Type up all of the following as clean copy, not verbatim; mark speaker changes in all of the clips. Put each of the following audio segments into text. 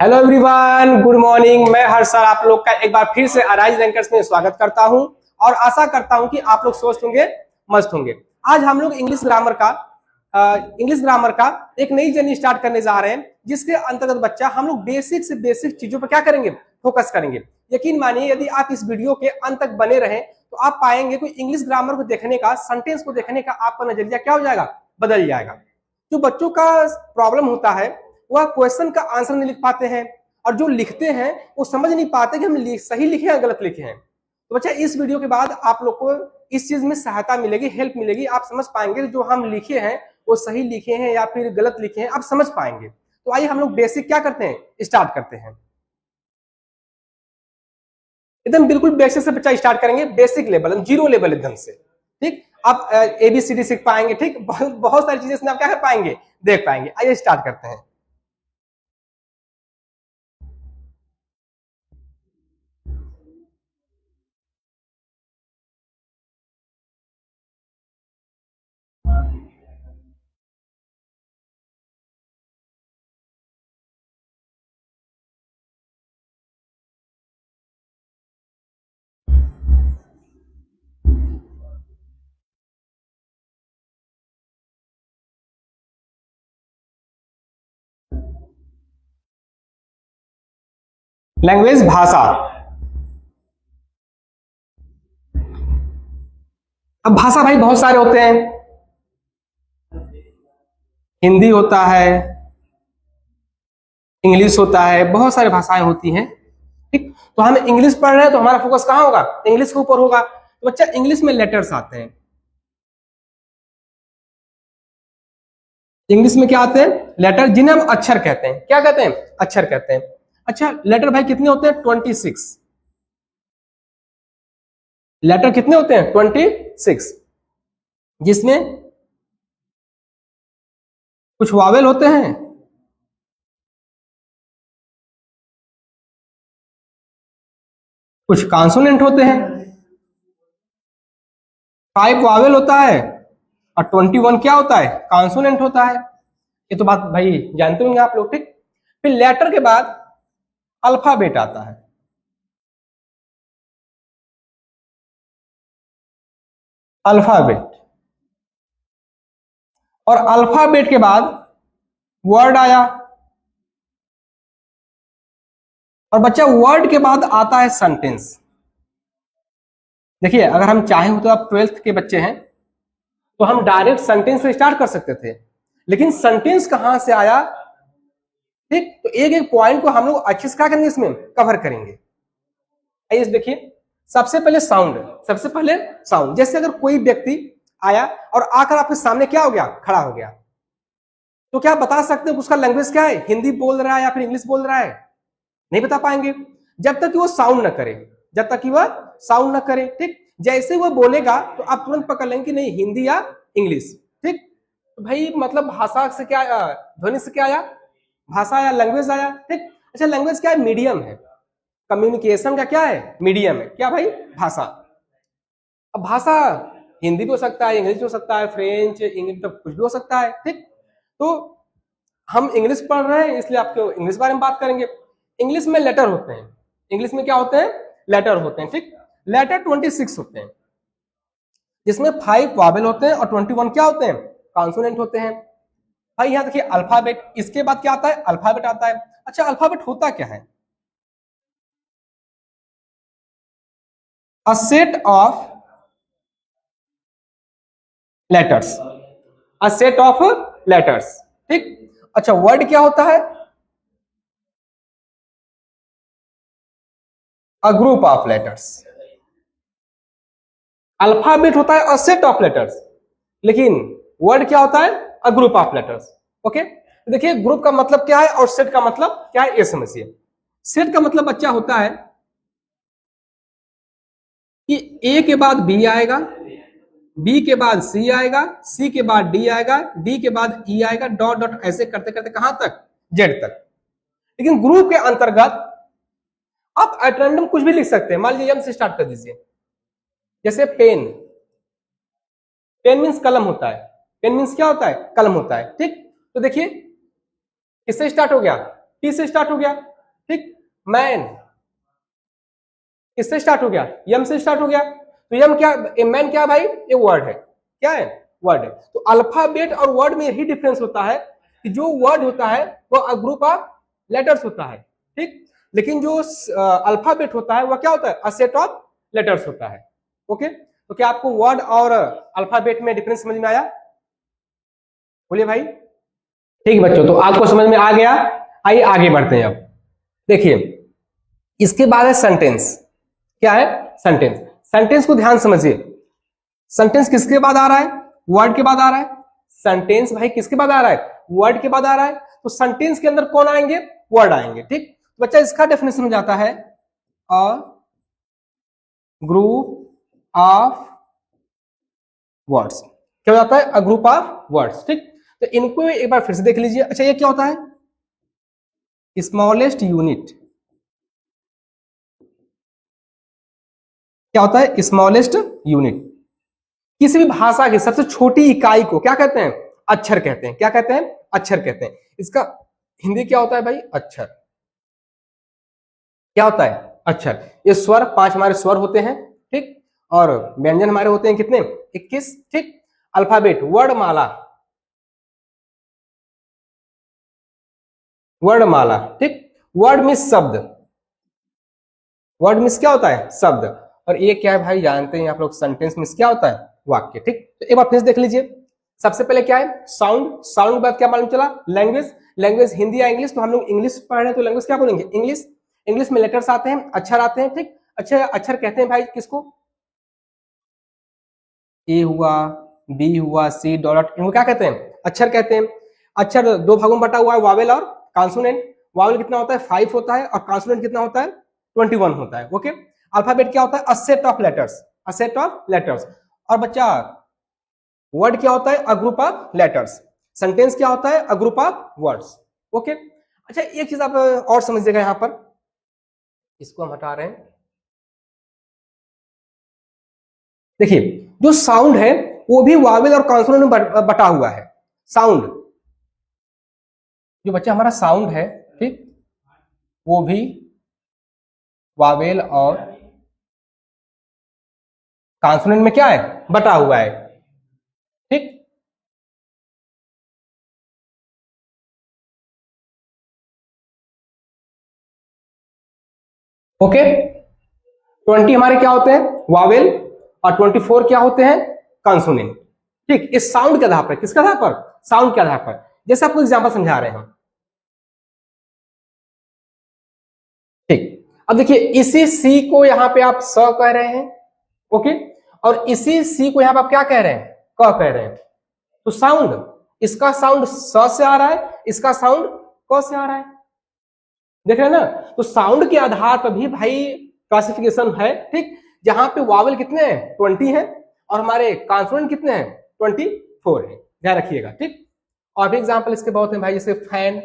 Speaker 1: Hello everyone, good morning. मैं हर साल आप लोग का एक बार फिर से अराइज रैंकर्स में स्वागत करता हूं और आशा करता हूं कि आप लोग स्वस्थ होंगे, मस्त होंगे। आज हम लोग इंग्लिश ग्रामर का एक नई जर्नी स्टार्ट करने जा रहे हैं, जिसके अंतर्गत बच्चा हम लोग बेसिक से बेसिक चीजों पर क्या करेंगे, फोकस करेंगे। यकीन मानिए, यदि आप इस वीडियो के अंत तक बने रहें तो आप पाएंगे कि इंग्लिश ग्रामर को देखने का, सेंटेंस को देखने का आपका नजरिया क्या हो जाएगा, बदल जाएगा। जो बच्चों का प्रॉब्लम होता है वह क्वेश्चन का आंसर नहीं लिख पाते हैं, और जो लिखते हैं वो समझ नहीं पाते कि हम सही लिखे हैं गलत लिखे हैं। तो बच्चा, इस वीडियो के बाद आप लोग को इस चीज में सहायता मिलेगी, हेल्प मिलेगी। आप समझ पाएंगे जो हम लिखे हैं वो सही लिखे हैं या फिर गलत लिखे हैं, आप समझ पाएंगे। तो आइए हम लोग बेसिक क्या करते हैं, स्टार्ट करते हैं। एकदम बिल्कुल बेसिक से बच्चा स्टार्ट करेंगे, बेसिक लेवल, जीरो लेवल एकदम से। ठीक, आप ABCD सीख पाएंगे। ठीक, बहुत सारी चीजें आप क्या कर पाएंगे, देख पाएंगे। आइए स्टार्ट करते हैं। लैंग्वेज, भाषा। अब भाषा भाई बहुत सारे होते हैं। हिंदी होता है, इंग्लिश होता है, बहुत सारी भाषाएं होती हैं। ठीक, तो हम इंग्लिश पढ़ रहे हैं तो हमारा फोकस कहां होगा, इंग्लिश के ऊपर होगा। तो बच्चा, इंग्लिश में लेटर्स आते हैं। इंग्लिश में क्या आते हैं, लेटर, जिन्हें हम अक्षर कहते हैं। क्या कहते हैं, अक्षर कहते हैं। अच्छा, लेटर भाई कितने होते हैं, 26। लेटर कितने होते हैं, 26, जिसमें कुछ वावेल होते हैं, कुछ कॉन्सोनेंट होते हैं। 5 वावेल होता है और 21 क्या होता है, कॉन्सोनेंट होता है। ये तो बात भाई जानते होंगे आप लोग। ठीक, फिर लेटर के बाद अल्फाबेट आता है। अल्फाबेट, और अल्फाबेट के बाद वर्ड आया। और बच्चा, वर्ड के बाद आता है सेंटेंस। देखिए, अगर हम चाहें तो आप 12th के बच्चे हैं तो हम डायरेक्ट सेंटेंस से स्टार्ट कर सकते थे, लेकिन सेंटेंस कहां से आया। ठीक, तो एक एक पॉइंट को हम लोग अच्छे से क्या करेंगे, इसमें कवर करेंगे। आइए देखिए, सबसे पहले साउंड। जैसे अगर कोई व्यक्ति आया और आकर आपके सामने क्या हो गया, खड़ा हो गया, तो क्या बता सकते हैं उसका लैंग्वेज क्या है, हिंदी बोल रहा है या फिर इंग्लिश बोल रहा है, नहीं बता पाएंगे जब तक कि वो साउंड ना करे। ठीक, जैसे वो बोलेगा तो आप तुरंत पकड़ लेंगे कि नहीं, हिंदी या इंग्लिश। ठीक, तो भाई मतलब भाषा से क्या, ध्वनि से क्या आया, भाषा या लैंग्वेज आया। ठीक, अच्छा, लैंग्वेज क्या है, मीडियम है। कम्युनिकेशन का क्या है, मीडियम है। क्या भाई, भाषा। अब भाषा हिंदी भी हो सकता है, इंग्लिश भी हो सकता है, फ्रेंच, इंग्लिश, तो कुछ भी हो सकता है। ठीक, तो हम इंग्लिश पढ़ रहे हैं इसलिए आपको इंग्लिश बारे में बात करेंगे। इंग्लिश में लेटर होते हैं। इंग्लिश में क्या होते हैं, लेटर होते हैं। ठीक, लेटर 26 होते हैं, जिसमें 5 वावेल होते हैं और 21 क्या होते हैं, कॉन्सोनेंट होते हैं। भाई यहां देखिए, अल्फाबेट, इसके बाद क्या आता है, अल्फाबेट आता है। अच्छा, अल्फाबेट होता क्या है, a set of letters, a set of letters. ठीक, अच्छा, वर्ड क्या होता है, a group of letters. Alphabet होता है अ सेट ऑफ लेटर्स, लेकिन वर्ड क्या होता है, a group of letters. Okay, देखिए, ग्रुप का मतलब क्या है और सेट का मतलब क्या है, ये समझिए। सेट का मतलब बच्चा होता है कि ए के बाद बी आएगा, बी के बाद सी आएगा, सी के बाद डी आएगा, डी के बाद ई आएगा, डॉट डॉट ऐसे करते करते कहां तक, जेड तक। लेकिन ग्रुप के अंतर्गत आप एट रैंडम कुछ भी लिख सकते हैं। मान लीजिए, एम से स्टार्ट कर दीजिए। जैसे पेन, पेन मीन्स कलम होता है। पेन मीन्स क्या होता है, कलम होता है। ठीक, तो देखिए, किससे स्टार्ट हो गया, टी से स्टार्ट हो गया। ठीक। मैन किससे स्टार्ट हो गया, यम से स्टार्ट हो गया, तो यम क्या, मैन क्या भाई, ये वर्ड है, क्या है, वर्ड है। तो अल्फाबेट और वर्ड में यही डिफरेंस होता है कि जो वर्ड होता है वो ग्रुप ऑफ लेटर्स होता है, ठीक। लेकिन जो अल्फाबेट होता है वह क्या होता है, अ सेट ऑफ लेटर्स होता है। ओके, तो क्या आपको वर्ड और अल्फाबेट में डिफरेंस समझ में आया, बोलिए भाई। ठीक बच्चों, तो आपको समझ में आ गया। आइए आगे बढ़ते हैं। अब देखिए इसके बाद है सेंटेंस। क्या है, सेंटेंस। सेंटेंस को ध्यान समझिए, सेंटेंस किसके बाद आ रहा है, वर्ड के बाद आ रहा है। सेंटेंस भाई किसके बाद आ रहा है, वर्ड के बाद आ रहा है। तो सेंटेंस के अंदर कौन आएंगे, वर्ड आएंगे, ठीक। तो बच्चा इसका डेफिनेशन हो जाता है अ ग्रुप ऑफ वर्ड्स। क्या हो जाता है, अ ग्रुप ऑफ वर्ड्स, ठीक। तो इनको एक बार फिर से देख लीजिए। अच्छा ये क्या होता है, स्मॉलेस्ट यूनिट। क्या होता है, स्मॉलेस्ट यूनिट। किसी भी भाषा की सबसे छोटी इकाई को क्या कहते हैं, अक्षर कहते हैं। क्या कहते हैं, अक्षर कहते हैं। इसका हिंदी क्या होता है भाई, अक्षर। क्या होता है, अक्षर। ये स्वर, 5 हमारे स्वर होते हैं, ठीक। और व्यंजन हमारे होते हैं कितने, 21, ठीक। अल्फाबेट, वर्णमाला, वर्णमाला, ठीक। वर्ड मीन्स शब्द, वर्ड मीन्स क्या होता है, शब्द। और ये क्या है भाई, जानते हैं आप लोग, सेंटेंस मीन्स क्या होता है, वाक्य, ठीक। तो एक बार फिर देखिए लीजिए। सबसे पहले क्या है, साउंड। साउंड के बाद क्या मालूम चला, लैंग्वेज। लैंग्वेज हिंदी या इंग्लिश, तो हम लोग इंग्लिश पढ़ रहे हैं तो लैंग्वेज क्या बोलेंगे, इंग्लिश। इंग्लिश में लेटर्स आते हैं, अक्षर आते हैं, ठीक। अच्छा अक्षर कहते हैं भाई किसको, ए हुआ, बी हुआ, सी, डॉट, इनको क्या कहते हैं, अक्षर कहते हैं। अक्षर 2 भागों में बटा हुआ है, वावेल और कॉन्सोनेंट। वावेल कितना होता है, 5 होता है, और कॉन्सोनेंट कितना होता है, 21 होता है। ओके। अल्फाबेट क्या होता है, a set of letters, a set of letters. और बच्चा वर्ड क्या होता है, a group of letters. Sentence क्या होता है, a group of words. Okay. अच्छा एक चीज आप और समझिएगा यहां पर, इसको हम हटा रहे हैं। देखिए जो साउंड है वो भी वावेल और कॉन्सोनेंट में बटा हुआ है। साउंड, जो बच्चा हमारा साउंड है, ठीक, वो भी वावेल और कॉन्सोनेंट में क्या है, बटा हुआ है, ठीक। ओके। 20 हमारे क्या होते हैं, वावेल, और 24 क्या होते हैं, कॉन्सोनेंट, ठीक। इस साउंड के आधार पर, किसके आधार पर, साउंड के आधार पर। जैसे आपको एग्जांपल समझा रहे हैं हम, ठीक। अब देखिए इसी सी को यहां पे आप स कह रहे हैं, ओके। और इसी सी को यहां पे आप क्या कह रहे हैं, क कह रहे हैं। तो साउंड, इसका साउंड स से आ रहा है, इसका साउंड क से आ रहा है, देख रहे हैं ना। तो साउंड के आधार पर भी भाई क्लासिफिकेशन है, ठीक। जहां पे वावल कितने हैं, 20 है, और हमारे कॉन्सोनेंट कितने हैं, 24 है, ध्यान रखिएगा, ठीक। और भी एग्जांपल इसके बहुत हैं भाई, जैसे फैन,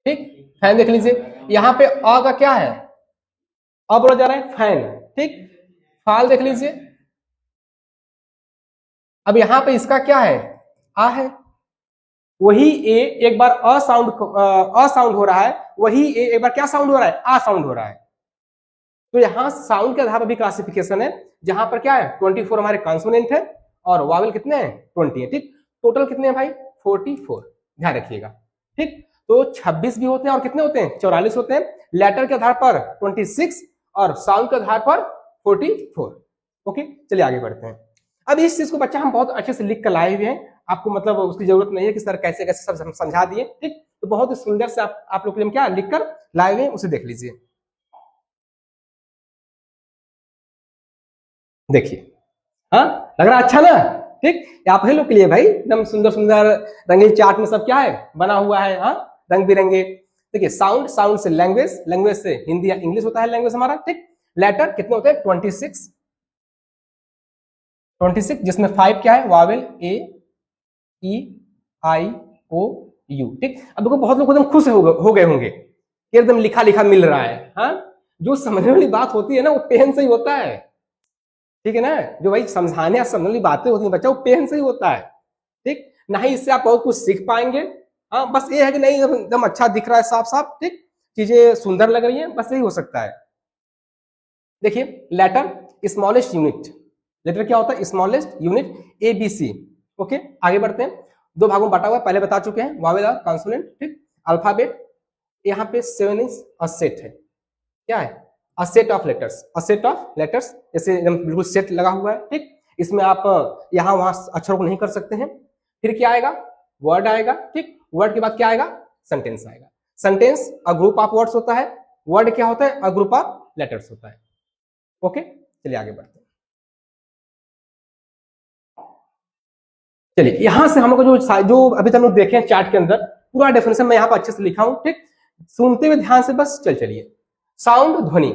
Speaker 1: ठीक। फैन देख लीजिए, यहाँ पे अ का क्या है, अ बोला जा रहा है, फैन, ठीक। फाल देख लीजिए, अब यहाँ पे इसका क्या है, आ है। वही ए एक बार असाउंड हो रहा है, वही ए एक बार क्या साउंड हो रहा है, आ साउंड हो रहा है। तो यहाँ साउंड के आधार पर भी क्लासिफिकेशन है, जहां पर क्या है, 24 हमारे कॉन्सोनेंट है, और वावल कितने हैं, 20 है, ठीक। टोटल कितने हैं भाई, 44, ध्यान रखिएगा, ठीक। तो 26 भी होते हैं, और कितने होते हैं, 44 होते हैं। लेटर के आधार पर 26, और साउंड के आधार पर 44। ओके, चलिए आगे बढ़ते हैं। अब इस चीज को बच्चा हम बहुत अच्छे से लिख कर लाए हुए हैं, आपको मतलब उसकी जरूरत नहीं है कि सर कैसे कैसे सब समझा दिए, ठीक। तो बहुत ही सुंदर से आप लोग के लिए क्या लिख कर लाए हुए हैं, उसे देख लीजिए। देखिए, हाँ लग रहा अच्छा ना, ठीक। आप ही लोग के लिए भाई एकदम सुंदर सुंदर रंगीन चार्ट में सब क्या है बना हुआ है, हाँ रंग बिरंगे। देखिए साउंड, साउंड से लैंग्वेज, लैंग्वेज से हिंदी या इंग्लिश होता है लैंग्वेज हमारा, ठीक। लेटर कितने होते हैं, 26, 26, जिसमें 5 क्या है, Wavell, A, E, I, O, you, ठीक। अब देखो बहुत लोग एकदम खुश हो गए होंगे कि एकदम लिखा लिखा मिल रहा है, हाँ। जो समझने वाली बात होती है ना वो पेन से ही होता है, ठीक है ना। जो भाई समझाने या समझने वाली बातें होती है बच्चा, वो पेन से ही होता है, ठीक। ना ही इससे आप बहुत कुछ सीख पाएंगे, हाँ, बस ये है कि नहीं एकदम अच्छा दिख रहा है, साफ साफ, ठीक, चीजें सुंदर लग रही है, बस यही हो सकता है। देखिए लेटर स्मॉलेस्ट यूनिट, लेटर क्या होता है? Smallest unit, A B C. Okay, आगे बढ़ते हैं। दो भागों में बांटा हुआ है, पहले बता चुके हैं, वावेल और कॉन्सोनेंट, ठीक। अल्फाबेट, यहाँ पे 7 इज अ सेट है, क्या है? A set of letters, a set of letters, जैसे बिल्कुल सेट लगा हुआ है, ठीक। इसमें आप यहाँ वहां अक्षरों को नहीं कर सकते हैं। फिर क्या आएगा? वर्ड आएगा, ठीक। वर्ड के बाद क्या आएगा? सेंटेंस आएगा। Sentence a group of words होता है, वर्ड क्या होता है? अ ग्रुप ऑफ लेटर्स होता है। ओके, चलिए आगे बढ़ते हैं। चलिए यहां से हम लोग जो अभी तक हम लोग देखे हैं चार्ट के अंदर, पूरा डेफिनेशन मैं यहाँ पर अच्छे से लिखा हूं, ठीक। सुनते हुए ध्यान से बस चलिए। साउंड, ध्वनि,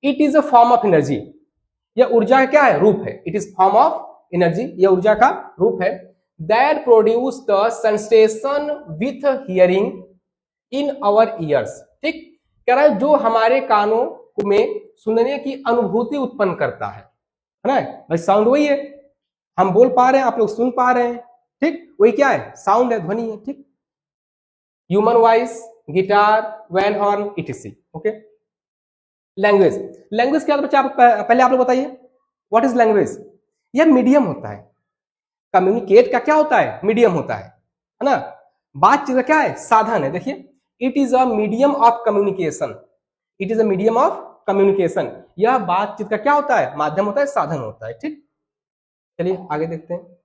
Speaker 1: it is a form of energy, यह ऊर्जा का क्या है? रूप है। It is form of energy, यह ऊर्जा का रूप है। That produce the sensation with hearing in our ears, ठीक। कह रहा है जो हमारे कानों में सुनने की अनुभूति उत्पन्न करता है ना? भाई साउंड वही है, हम बोल पा रहे हैं, आप लोग सुन पा रहे हैं, ठीक, वही क्या है? साउंड है, ध्वनि है, ठीक। Human voice, guitar, van horn, etc. Okay, language, language क्या बच्चा? आप पहले आप लोग बताइए, व्हाट इज लैंग्वेज? यह मीडियम होता है, कम्युनिकेट का क्या होता है? मीडियम होता है ना? बातचीत का क्या है? साधन है। देखिए, it is a medium of communication, it is a medium of communication, यह बातचीत का क्या होता है? माध्यम होता है, साधन होता है, ठीक। चलिए आगे देखते हैं।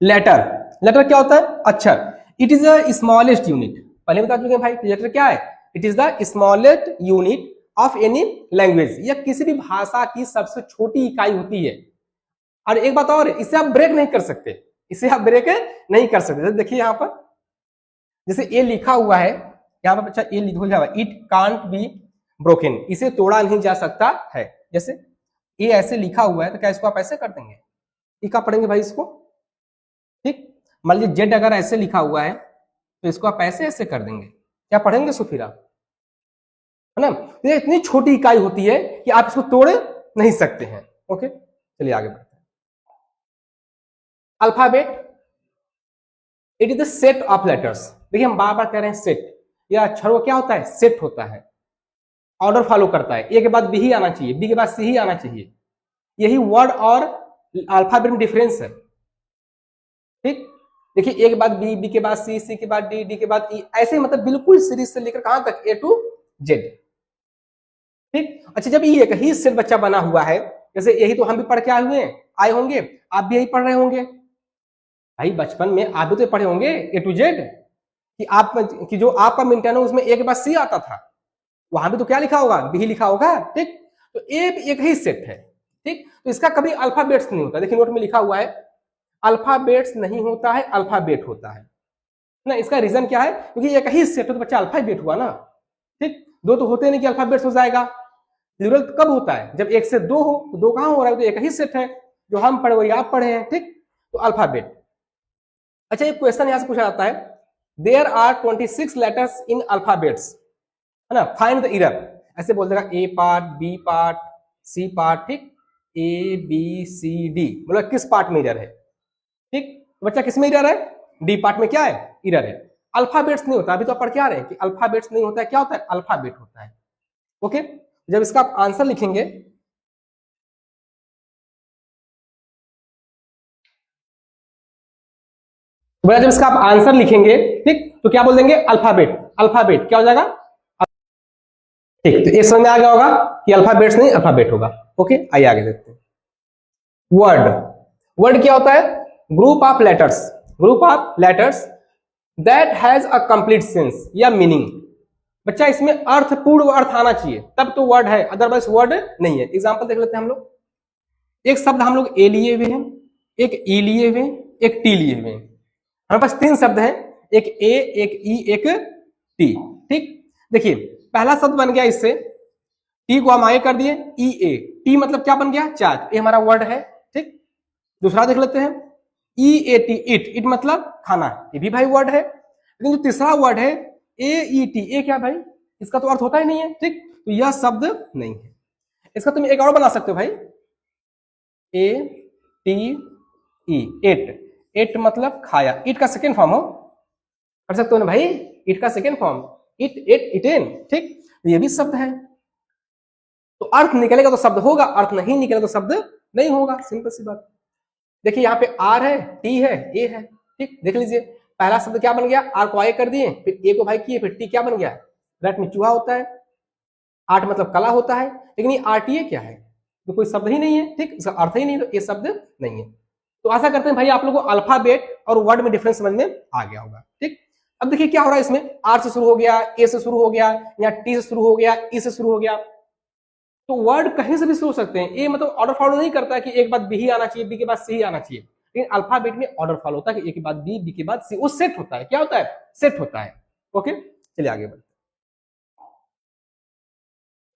Speaker 1: लेटर, लेटर क्या होता है? अक्षर। It is a smallest unit, पहले बता चुके हैं भाई, लेटर क्या है? It is the smallest unit of any language, यह किसी भी भाषा की सबसे छोटी इकाई होती है। और एक बात और, इसे आप ब्रेक नहीं कर सकते, इसे आप ब्रेक नहीं कर सकते। देखिए यहाँ पर जैसे ए लिखा हुआ है, यहाँ पर बच्चा ए लिखा हुआ है, इट कांट बी ब्रोकन, इसे तोड़ा नहीं जा सकता है। जैसे ए ऐसे लिखा हुआ है, तो क्या इसको आप ऐसे कर देंगे? ये क्या पढ़ेंगे भाई इसको, ठीक। मान लीजिए जेड अगर ऐसे लिखा हुआ है, तो इसको आप ऐसे ऐसे कर देंगे, क्या पढ़ेंगे सुफीरा, है ना? तो ये इतनी छोटी इकाई होती है कि आप इसको तोड़ नहीं सकते हैं। ओके, चलिए आगे बढ़ते हैं। Alphabet, it is the set of letters. देखिए हम बार बार कह रहे हैं सेट, यह अक्षरों क्या होता है? सेट होता है, ऑर्डर फॉलो करता है, ए के बाद बी ही आना चाहिए, बी के बाद सी ही आना चाहिए, यही वर्ड और अल्फाबेट में डिफरेंस है, ठीक। देखिए ए के बाद बी, बी के बाद सी, सी के बाद डी, डी के बाद ई, ऐसे मतलब बिल्कुल सीरीज से लेकर कहां तक? ए टू जेड, ठीक। अच्छा, जब ये एक ही सेट बच्चा बना हुआ है, जैसे यही तो हम भी पढ़ के आए हुए आए होंगे, आप भी यही पढ़ रहे होंगे भाई, बचपन में आप भी तो पढ़े होंगे ए टू जेड, कि आप कि जो आपका मिनटन है उसमें ए के बाद सी आता था, वहां भी तो क्या लिखा होगा? बी लिखा होगा, ठीक। तो एक ही सेट है, ठीक। तो इसका कभी अल्फाबेट्स नहीं होता। देखिए नोट में लिखा हुआ है, अल्फाबेट्स नहीं होता है, अल्फाबेट होता है ना। इसका रीजन क्या है? क्योंकि एक ही सेट है तो बच्चा अल्फाबेट हुआ ना, ठीक। दो तो होते नहीं कि अल्फाबेट्स हो जाएगा। प्लूरल कब होता है? जब एक से दो हो, तो दो कहां हो रहा है? तो एक ही सेट है, जो हम पढ़े वही आप पढ़े हैं, ठीक। तो अल्फाबेट। अच्छा, एक क्वेश्चन यहां से पूछा जाता है, there are 26 letters in alphabets, है ना, फाइंड द एरर। ऐसे बोल देगा A part, B part, C part, ठीक। ए बी सी डी, मतलब किस पार्ट में एरर है, ठीक। बच्चा किस में एरर है? डी पार्ट में क्या है? एरर है। अल्फाबेट्स नहीं होता, अभी तो आप पढ़ के आ रहे हैं कि अल्फाबेट्स नहीं होता है, क्या होता है? अल्फाबेट होता है। ओके, जब इसका आप आंसर लिखेंगे, तो जब इसका आप आंसर लिखेंगे, ठीक, तो क्या बोल देंगे? अल्फाबेट। अल्फाबेट क्या हो जाएगा? ठीक, तो ये समझ में आ गया होगा कि अल्फाबेट्स नहीं अल्फाबेट होगा। ओके, आइए आगे देखते हैं। वर्ड, वर्ड क्या होता है? Group of letters, group of letters that has a complete sense या मीनिंग। बच्चा इसमें अर्थ, पूर्ण अर्थ आना चाहिए, तब तो वर्ड है, अदरवाइज वर्ड नहीं है। एग्जांपल देख लेते हैं हम लोग। एक शब्द हम लोग ए लिए हुए हैं, एक ई लिए हुए, एक टी लिए हुए हैं। हमारे पास 3 शब्द हैं, एक ए, एक ई, एक टी, ठीक। देखिए पहला शब्द बन गया इससे, टी को हम आगे कर दिए, ई ए, टी मतलब क्या बन गया? चार्ट, ये हमारा वर्ड है, ठीक। दूसरा देख लेते हैं, ई ए टी, इट, इट मतलब खाना, ये भी भाई वर्ड है। लेकिन जो तीसरा वर्ड है ए ई टी, ए क्या भाई? इसका तो अर्थ होता ही नहीं है, ठीक। तो यह शब्द नहीं है। इसका तुम एक और बना सकते हो भाई, A T E, eat, eat मतलब खाया, ईट का सेकेंड फॉर्म हो, कर सकते हो ना भाई, इट का second form it, it, eaten, ठीक, ये भी शब्द है। तो अर्थ निकलेगा तो शब्द होगा, अर्थ नहीं निकलेगा तो शब्द नहीं होगा, सिंपल सी बात। देखिए यहाँ पे आर है, टी है, ए है, ठीक, देख लीजिए पहला शब्द क्या बन गया, आर को आई कर दिए, फिर ए को भाई किए, फिर टी क्या बन गया, रैट में चूहा होता है, आर्ट मतलब कला होता है, लेकिन ये आरटीए क्या है, तो कोई शब्द ही नहीं है, ठीक, इसका अर्थ ही नहीं, तो ये शब्द नहीं है। तो आशा करते हैं भाई आप लोगों को अल्फाबेट और वर्ड में डिफरेंस समझ में आ गया होगा, ठीक। अब देखिए क्या हो रहा है इसमें, आर से शुरू हो गया, ए से शुरू हो गया, या टी से शुरू हो गया, ई से शुरू हो गया, तो वर्ड कहीं से भी शुरू हो सकते हैं। ये मतलब ऑर्डर फॉलो नहीं करता है कि एक बाद बी ही आना चाहिए, बी के बाद सी ही आना चाहिए, लेकिन अल्फाबेट में ऑर्डर फॉलो होता है कि ए के बाद बी, बी के बाद सी, वो सेट होता है, क्या होता है, सेट होता है। ओके, चलिए आगे बढ़ते।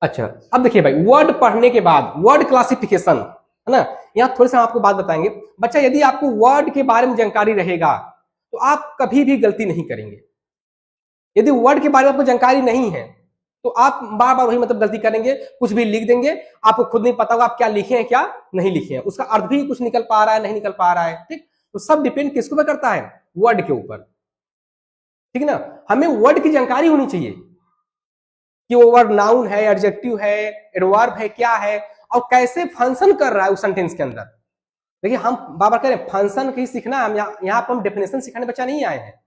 Speaker 1: अच्छा, अब देखिए भाई वर्ड पढ़ने के बाद वर्ड क्लासिफिकेशन है ना, यहाँ थोड़ी सा आपको बात बताएंगे। बच्चा यदि आपको वर्ड के बारे में जानकारी रहेगा तो आप कभी भी गलती नहीं करेंगे। यदि वर्ड के बारे में आपको जानकारी नहीं है तो आप बार बार वही मतलब गलती करेंगे, कुछ भी लिख देंगे, आपको खुद नहीं पता होगा आप क्या लिखे हैं क्या नहीं लिखे हैं, उसका अर्थ भी कुछ निकल पा रहा है नहीं निकल पा रहा है, ठीक। तो सब डिपेंड किसके ऊपर करता है, वर्ड के ऊपर, ठीक है ना। हमें वर्ड की जानकारी होनी चाहिए कि वो वर्ड नाउन है, एडजेक्टिव है, एडवर्ब है, क्या है, और कैसे फंक्शन कर रहा है उस सेंटेंस के अंदर। देखिए हम बार कह रहे हैं फंक्शन कहीं सीखना, हम यहाँ पर हम डेफिनेशन सिखाने बच्चा नहीं आए हैं।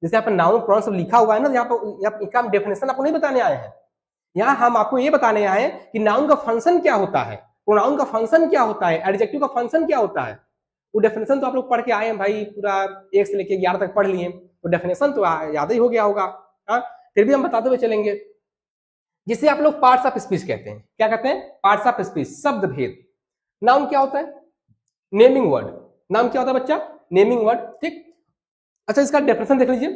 Speaker 1: जैसे यहाँ पर नाउन प्रोनाउन सब लिखा हुआ है ना, यहाँ पर हम डेफिनेशन आपको नहीं बताने आए हैं। यहाँ हम आपको ये बताने आए हैं कि नाउन का फंक्शन क्या होता है, प्रोनाउन का फंक्शन क्या होता है, एडजेक्टिव का फंक्शन क्या होता है। वो डेफिनेशन तो आप लोग पढ़ के आए हैं भाई, पूरा 1 से लेकर 11 तक पढ़ लिए, तो डेफिनेशन तो याद ही हो गया होगा। हाँ, फिर भी हम बताते हुए चलेंगे, जिसे आप लोग पार्ट्स ऑफ स्पीच कहते हैं। क्या कहते हैं, पार्ट्स ऑफ स्पीच, शब्द भेद। नाउन क्या होता है, नेमिंग वर्ड। नाउन क्या होता है बच्चा, नेमिंग वर्ड, ठीक। अच्छा इसका डेफिनेशन देख लीजिए,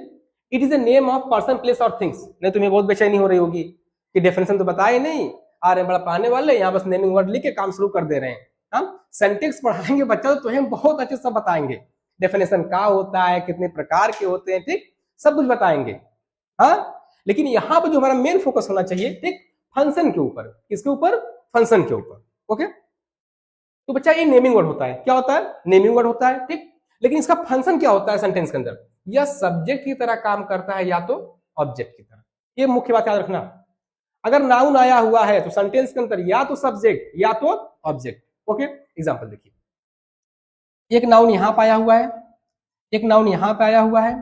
Speaker 1: it is a name of person, place और थिंग्स। नहीं तुम्हें बहुत बेचैनी हो रही होगी कि डेफिनेशन तो बताए नहीं, आ रहे बड़ा पढ़ाने वाले, यहाँ बस नेमिंग वर्ड लिख के काम शुरू कर दे रहे हैं। हम सेंटेंस पढ़ाएंगे बच्चा तो तुम्हें बहुत अच्छे से बताएंगे, डेफिनेशन क्या होता है, कितने प्रकार के होते हैं, ठीक, सब कुछ बताएंगे। हाँ, लेकिन यहाँ पर जो हमारा मेन फोकस होना चाहिए, ठीक, फंक्शन के ऊपर। किसके ऊपर, फंक्शन के ऊपर। ओके, तो बच्चा ये नेमिंग वर्ड होता है, क्या होता है, नेमिंग वर्ड होता है, ठीक। लेकिन इसका फंक्शन क्या होता है सेंटेंस के अंदर, या सब्जेक्ट की तरह काम करता है या तो ऑब्जेक्ट की तरह। ये मुख्य बात याद रखना। अगर नाउन आया हुआ है तो सेंटेंस के अंदर या तो सब्जेक्ट या तो ऑब्जेक्ट। ओके, एग्जांपल देखिए, एक नाउन यहां पे आया हुआ है, एक नाउन यहां पे आया हुआ है,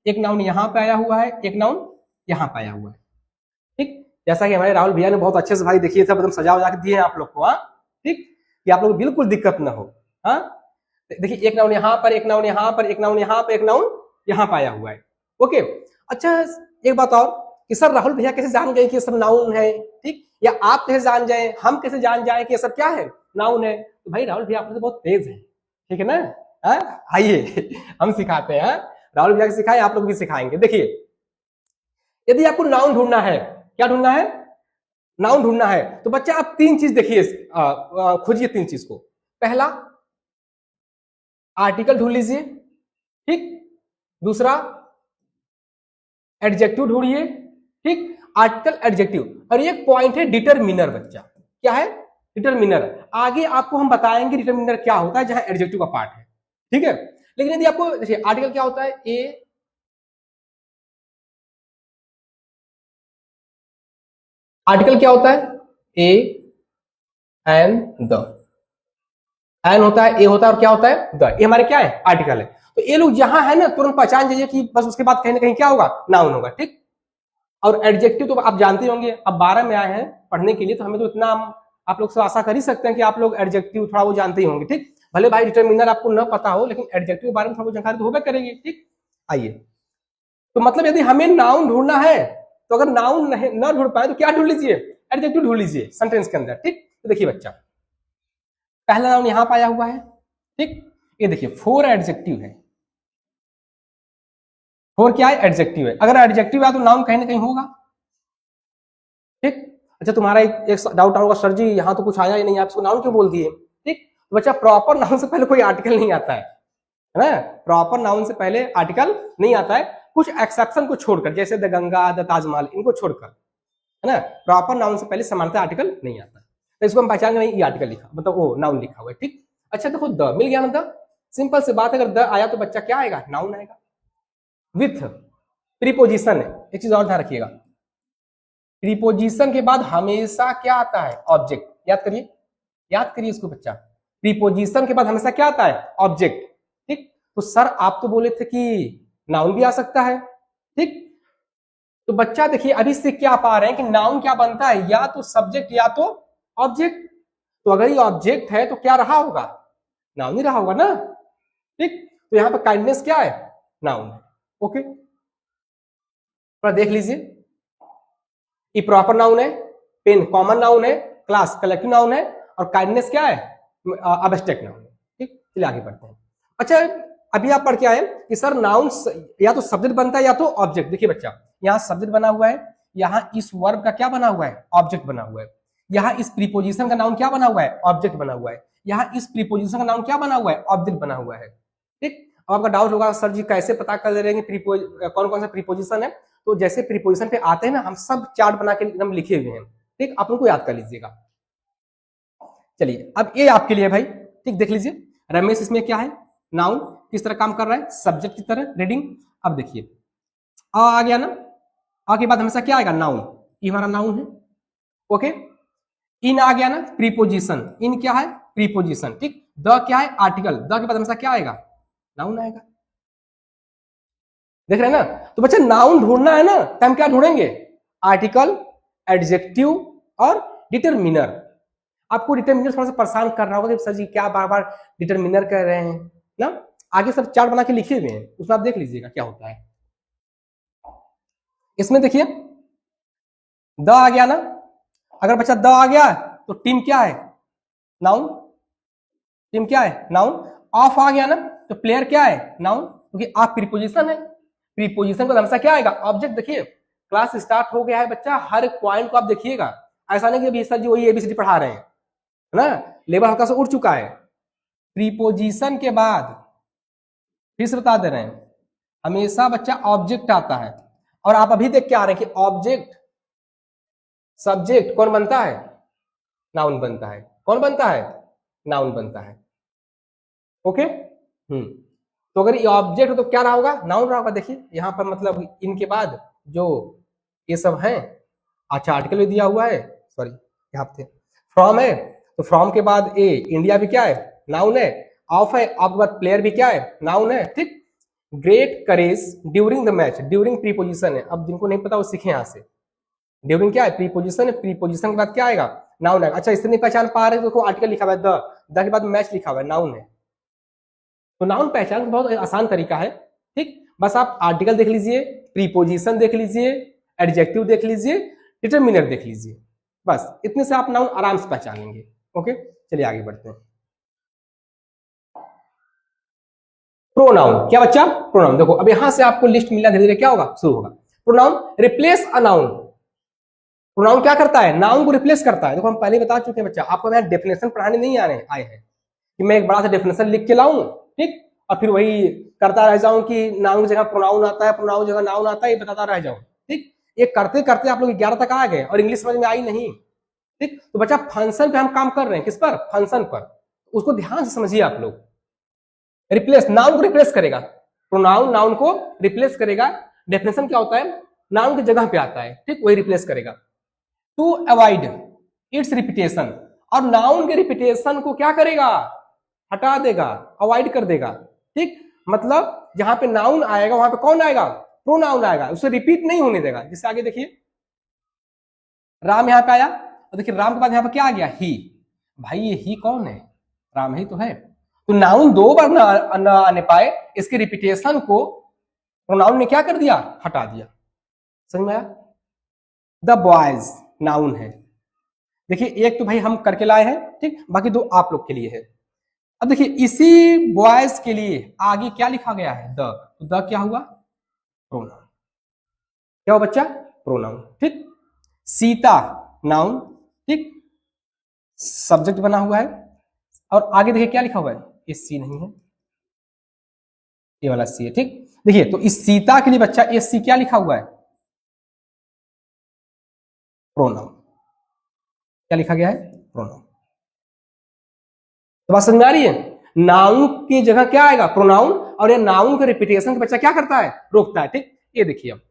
Speaker 1: एक नाउन यहां पे आया हुआ है, एक नाउन यहां पे आया हुआ है, ठीक। जैसा कि हमारे राहुल भैया ने बहुत अच्छे से भाई देखिए सब एकदम सजा के दिए हैं आप लोग को, हाँ, ठीक, कि आप लोग बिल्कुल दिक्कत ना हो। हाँ, देखिए एक नाउन यहां पर, एक नाउन यहां पर, एक नाउन यहां पर, एक नाउन यहां पे आया हुआ है। ओके, अच्छा एक बात और कि सर राहुल भैया कैसे जान गए कि ये सब नाउन है, ठीक, या आप कैसे जान जाए, हम कैसे जान जाए कि ये सब क्या है, नाउन है। तो भाई राहुल भैया आप लोग बहुत तेज है, ठीक है ना। आइए हम सिखाते हैं, राहुल भैया सिखाए, आप लोग भी सिखाएंगे। देखिए यदि आपको नाउन ढूंढना है, क्या ढूंढना है, नाउन ढूंढना है, तो बच्चा आप 3 चीज देखिए, खोजिए 3 चीज को। पहला आर्टिकल ढूंढ लीजिए, ठीक। दूसरा एडजेक्टिव ढूंढिए, ठीक, आर्टिकल एडजेक्टिव। और एक पॉइंट है डिटरमिनर। बच्चा क्या है, डिटरमिनर। आगे आपको हम बताएंगे डिटरमिनर क्या होता है, जहां एडजेक्टिव का पार्ट है, ठीक है। लेकिन यदि आपको देखिए आर्टिकल क्या होता है, ए, आर्टिकल क्या होता है, ए एंड द, एन होता है, ए होता है, और क्या होता है, द। ये हमारे क्या है, आर्टिकल है। तो ये लोग जहां है ना तुरंत पहचान जाइए कि बस उसके बाद कहीं ना कहीं क्या होगा, नाउन होगा, ठीक। और एडजेक्टिव तो आप जानते होंगे, अब 12 में आए हैं पढ़ने के लिए, तो हमें तो इतना आप लोग से आशा कर ही सकते हैं कि आप लोग एडजेक्टिव थोड़ा वो जानते ही होंगे, ठीक। भले भाई डिटरमिनर आपको न पता हो, लेकिन एडजेक्टिव के बारे में थोड़ा जानकारी तो होगा करेगी, ठीक। आइए, तो मतलब यदि हमें नाउन ढूंढना है तो अगर नाउन न ढूंढ पाए तो क्या ढूंढ लीजिए, एडजेक्टिव ढूंढ लीजिए सेंटेंस के अंदर, ठीक। तो देखिए बच्चा पहला नाउन यहां पाया हुआ है, ठीक। ये देखिए 4 एडजेक्टिव है, 4 क्या है, एडजेक्टिव है। अगर एडजेक्टिव है तो नाउन कहीं ना कहीं होगा, ठीक। अच्छा तुम्हारा एक डाउट होगा, सर जी यहाँ तो कुछ आया ही नहीं, आप इसको नाउन क्यों बोल दिए, ठीक। तो बच्चा प्रॉपर नाउन से पहले कोई आर्टिकल नहीं आता है ना, प्रॉपर नाउन से पहले आर्टिकल नहीं आता है, कुछ एक्सेप्शन को छोड़कर, जैसे द गंगा, द ताजमहल, इनको छोड़कर, है ना। प्रॉपर नाउन से पहले सामान्यतः आर्टिकल नहीं आता, तो इसको हम पहचान नहीं, ये आर्टिकल लिखा, मतलब वो नाउन लिखा हुआ है, ठीक। अच्छा देखो द मिल गया ना, द सिंपल सी बात है, अगर द आया तो बच्चा क्या आएगा, नाउन आएगा। विथ प्रीपोजिशन है, एक चीज और ध्यान रखिएगा, प्रीपोजिशन के बाद हमेशा क्या आता है? ऑब्जेक्ट। याद करिए इसको बच्चा, प्रीपोजिशन के बाद हमेशा क्या आता है? ऑब्जेक्ट। ठीक, तो सर आप तो बोले थे कि नाउन भी आ सकता है। ठीक, तो बच्चा देखिए अभी से क्या पा रहे हैं कि नाउन क्या बनता है? या तो सब्जेक्ट या तो ऑब्जेक्ट। तो अगर ये ऑब्जेक्ट है तो क्या रहा होगा? नाउन ही रहा होगा ना। ठीक, तो यहां पर काइंडनेस क्या है? नाउन है। ओके, पर देख लीजिए, ये प्रॉपर नाउन है, पेन कॉमन नाउन है, क्लास कलेक्टिव नाउन है, और काइंडनेस क्या है? अब्स्ट्रैक्ट नाउन है। ठीक, चलिए आगे बढ़ते हैं। अच्छा, अभी आप पढ़ के आए कि सर नाउन या तो सब्जेक्ट बनता है या तो ऑब्जेक्ट। देखिए बच्चा, यहाँ सब्जेक्ट बना हुआ है, यहाँ इस वर्ब का क्या बना हुआ है? ऑब्जेक्ट बना हुआ है। यहाँ इस प्रीपोजिशन का नाउन क्या बना हुआ है? ऑब्जेक्ट बना हुआ है। यहाँ इस प्रीपोजिशन का नाउन क्या बना हुआ है? ऑब्जेक्ट बना हुआ है। ठीक, अब आपका डाउट होगा सर जी कैसे पता कर ले रहे हैं कौन कौन सा प्रीपोजिशन है? तो जैसे प्रीपोजिशन पे आते हैं ना, हम सब चार्ट बना के एकदम लिखे हुए हैं। ठीक, आप उनको याद कर लीजिएगा। चलिए अब ये आपके लिए भाई, ठीक, देख लीजिए रमेश इसमें क्या है? नाउन किस तरह काम कर रहा है? सब्जेक्ट की तरह, रीडिंग। अब देखिए आ गया ना, आ के बाद हमेशा क्या आएगा? नाउन। ये हमारा नाउन है। ओके, इन आ गया ना, प्रीपोजिशन। इन क्या है? प्रीपोजिशन। ठीक, द क्या है? आर्टिकल। द के बाद हमेशा क्या आएगा? नाउन आएगा। देख रहे हैं ना? तो बच्चा नाउन ढूंढना है ना, तो हम क्या ढूंढेंगे? आर्टिकल, एडजेक्टिव और डिटरमिनर। आपको डिटरमिनर थोड़ा सा परेशान कर रहा होगा कि सर जी क्या बार बार डिटरमिनर कह रहे हैं ना। आगे सब चार्ट बना के लिखे हुए हैं, उसमें आप देख लीजिएगा क्या होता है। इसमें देखिए द आ गया ना, अगर बच्चा द आ गया तो टीम क्या है? नाउन। टीम क्या है? नाउन। ऑफ आ गया ना, तो प्लेयर क्या है? नाउन, क्योंकि ऑफ प्रीपोजिशन है। प्रीपोजिशन को हमेशा क्या आएगा? ऑब्जेक्ट। देखिए क्लास स्टार्ट हो गया है बच्चा, हर पॉइंट को आप देखिएगा। ऐसा नहीं कि अभी सर जी वही एबीसीडी पढ़ा रहे हैं ना, लेवल हल्का सा उठ चुका है। प्रीपोजिशन के बाद फिर से बता दे रहे हैं, हमेशा बच्चा ऑब्जेक्ट आता है। और आप अभी देख के आ रहे हैं कि ऑब्जेक्ट सब्जेक्ट कौन बनता है? नाउन बनता है। कौन बनता है? नाउन बनता है। ओके, तो अगर ये ऑब्जेक्ट हो तो क्या रहा होगा? नाउन रहा होगा। देखिए यहां पर मतलब इनके बाद जो ये सब है, अच्छा आर्टिकल भी दिया हुआ है, सॉरी यहाँ पे फ्रॉम है, तो फ्रॉम के बाद ए इंडिया भी क्या है? नाउन है। ऑफ है, ऑफ के बाद प्लेयर भी क्या है? नाउन है। ठीक, great courage during the match, during preposition है। अब जिनको नहीं पता वो सीखे यहां से। ड्यूरिंग क्या है? प्रीपोजिशन है। प्रीपोजिशन के बाद क्या आएगा? नाउन है। अच्छा इससे नहीं पहचान पा रहे, देखो आर्टिकल लिखा हुआ है द के बाद मैच लिखा हुआ है, नाउन है। तो नाउन पहचान बहुत आसान तरीका है। ठीक, बस आप आर्टिकल देख लीजिए, प्रीपोजिशन देख लीजिए, एडजेक्टिव देख लीजिए, डिटरमिनर देख लीजिए, बस इतने से आप नाउन आराम से पहचान लेंगे। ओके, चलिए आगे बढ़ते हैं। प्रोनाउन क्या बच्चा? प्रोनाउन देखो अब यहां से आपको लिस्ट मिलना धीरे धीरे क्या होगा? शुरू होगा। Pronoun replace a noun. Pronoun क्या करता है? नाउन को रिप्लेस करता है। देखो हम पहले बता चुके हैं बच्चा, आपको यहाँ डेफिनेशन पढ़ाने नहीं आए हैं कि मैं एक बड़ा सा डेफिनेशन लिख के लाऊं, ठीक, और फिर वही करता रह जाऊं कि नाउन जगह प्रोनाउन आता है, प्रोनाउन जगह नाउन आता है, ये बताता रह जाऊं। ठीक, ये करते करते आप लोग 11 तक आ गए और इंग्लिश समझ में आई नहीं। ठीक, तो बच्चा फंक्शन पे हम काम कर रहे हैं। किस पर? फंक्शन पर। उसको ध्यान से समझिए आप लोग। रिप्लेस, नाउन को रिप्लेस करेगा। प्रोनाउन नाउन को रिप्लेस करेगा। डेफिनेशन क्या होता है? नाउन की जगह पे आता है। ठीक, वही रिप्लेस करेगा। टू अवॉइड इट्स रिपीटेशन, और नाउन के रिपीटेशन को क्या करेगा? हटा देगा, अवॉइड कर देगा। ठीक, मतलब जहां पे नाउन आएगा वहां पे कौन आएगा? प्रोनाउन आएगा, उसे रिपीट नहीं होने देगा। जिससे आगे देखिए राम यहां पे आया, और देखिए राम के बाद यहां पे क्या आ गया? ही। भाई ये ही कौन है? राम ही तो है। तो नाउन दो बार ना आने पाए, इसके रिपीटेशन को प्रोनाउन ने क्या कर दिया? हटा दिया। समझ में आया? द बॉयज नाउन है। देखिए एक तो भाई हम करके लाए हैं, ठीक, बाकी दो आप लोग के लिए है। अब देखिए इसी बॉयज के लिए आगे क्या लिखा गया है? द। तो द क्या हुआ? प्रोनाउन। क्या हुआ बच्चा? प्रोनाउन। ठीक, सीता नाउन, ठीक, सब्जेक्ट बना हुआ है। और आगे देखिए क्या लिखा हुआ है? ये सी नहीं है, ये वाला सी है। ठीक, देखिए तो इस सीता के लिए बच्चा ये सी क्या लिखा हुआ है? प्रोनाउन। क्या लिखा गया है? प्रोनाउन। तो बात समझ में आ रही है? नाउन की जगह क्या आएगा? प्रोनाउन। और ये नाउन के रिपीटेशन के बच्चा क्या करता है? रोकता है। ठीक, ये देखिए अब